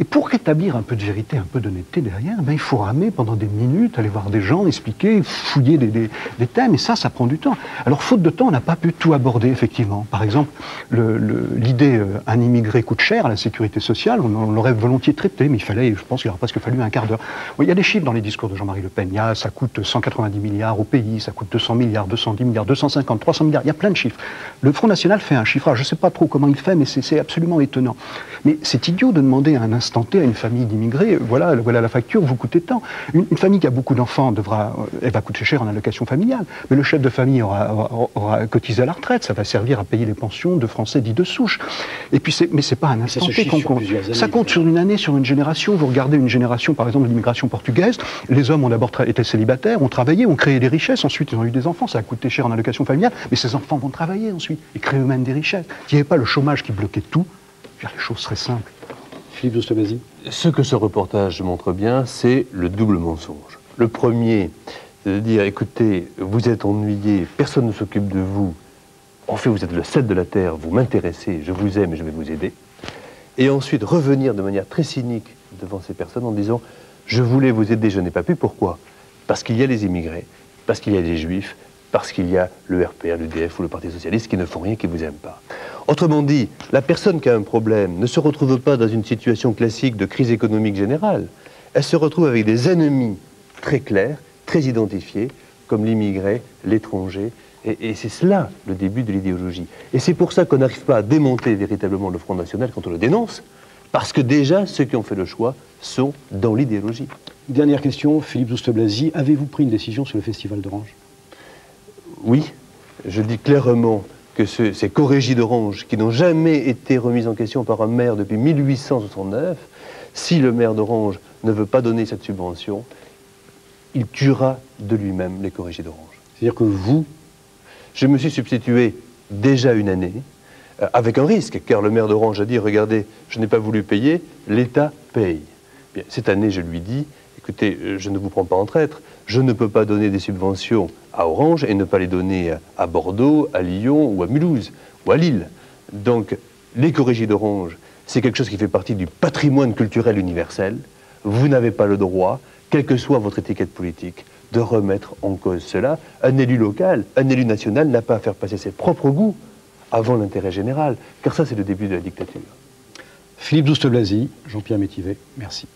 Et pour rétablir un peu de vérité, un peu d'honnêteté derrière, il faut ramer pendant des minutes, aller voir des gens, expliquer, fouiller des thèmes, et ça prend du temps. Alors, faute de temps, on n'a pas pu tout aborder, effectivement. Par exemple, l'idée « un immigré coûte cher » à la sécurité sociale, on l'aurait volontiers traité, mais je pense qu'il aurait presque fallu un quart d'heure. Il y a des chiffres dans les discours de Jean-Marie Le Pen. Ça coûte 190 milliards au pays, ça coûte 200 milliards, 210 milliards, 250, 300 milliards, il y a plein de chiffres. Le Front National fait un chiffrage, je ne sais pas trop comment il fait, mais c'est absolument étonnant. Mais c'est idiot de demander à un instant T à une famille d'immigrés, voilà la facture, vous coûtez tant. Une famille qui a beaucoup d'enfants elle va coûter cher en allocation familiale, mais le chef de famille aura cotisé à la retraite, ça va servir à payer les pensions de Français dits de souche. Et puis mais c'est pas un instant T qu'on compte. Ça compte sur une année, sur une génération. Vous regardez une génération, par exemple, de l'immigration portugaise, les hommes ont d'abord été célibataires, ont travaillé, ont créé des richesses, ensuite ils ont eu des enfants, ça a coûté cher en allocation familiale, mais ces enfants vont travailler ensuite et créer eux-mêmes des richesses. S'il n'y avait pas le chômage qui bloquait tout, les choses seraient simples. Philippe Douste-Blazy. Ce que ce reportage montre bien, c'est le double mensonge. Le premier, c'est de dire, écoutez, vous êtes ennuyé, personne ne s'occupe de vous, en fait vous êtes le sel de la terre, vous m'intéressez, je vous aime et je vais vous aider. Et ensuite revenir de manière très cynique devant ces personnes en disant, je voulais vous aider, je n'ai pas pu, pourquoi? Parce qu'il y a les immigrés, parce qu'il y a des juifs, parce qu'il y a le RPR, l'UDF ou le Parti Socialiste qui ne font rien, qui ne vous aiment pas. Autrement dit, la personne qui a un problème ne se retrouve pas dans une situation classique de crise économique générale. Elle se retrouve avec des ennemis très clairs, très identifiés, comme l'immigré, l'étranger. Et c'est cela le début de l'idéologie. Et c'est pour ça qu'on n'arrive pas à démonter véritablement le Front National quand on le dénonce, parce que déjà, ceux qui ont fait le choix sont dans l'idéologie. Dernière question, Philippe Douste-Blazy, avez-vous pris une décision sur le Festival d'Orange? Oui, je dis clairement que ces co-régies d'Orange, qui n'ont jamais été remises en question par un maire depuis 1869, si le maire d'Orange ne veut pas donner cette subvention, il tuera de lui-même les co-régies d'Orange. C'est-à-dire que vous... Je me suis substitué déjà une année avec un risque, car le maire d'Orange a dit, regardez, je n'ai pas voulu payer, l'État paye. Bien, cette année, je lui dis, écoutez, je ne vous prends pas en traître, je ne peux pas donner des subventions à Orange et ne pas les donner à Bordeaux, à Lyon ou à Mulhouse ou à Lille. Donc, l'éco-régie d'Orange, c'est quelque chose qui fait partie du patrimoine culturel universel. Vous n'avez pas le droit, quelle que soit votre étiquette politique, de remettre en cause cela. Un élu local, un élu national n'a pas à faire passer ses propres goûts avant l'intérêt général, car ça, c'est le début de la dictature. Philippe Douste-Blazy, Jean-Pierre Métivet, merci.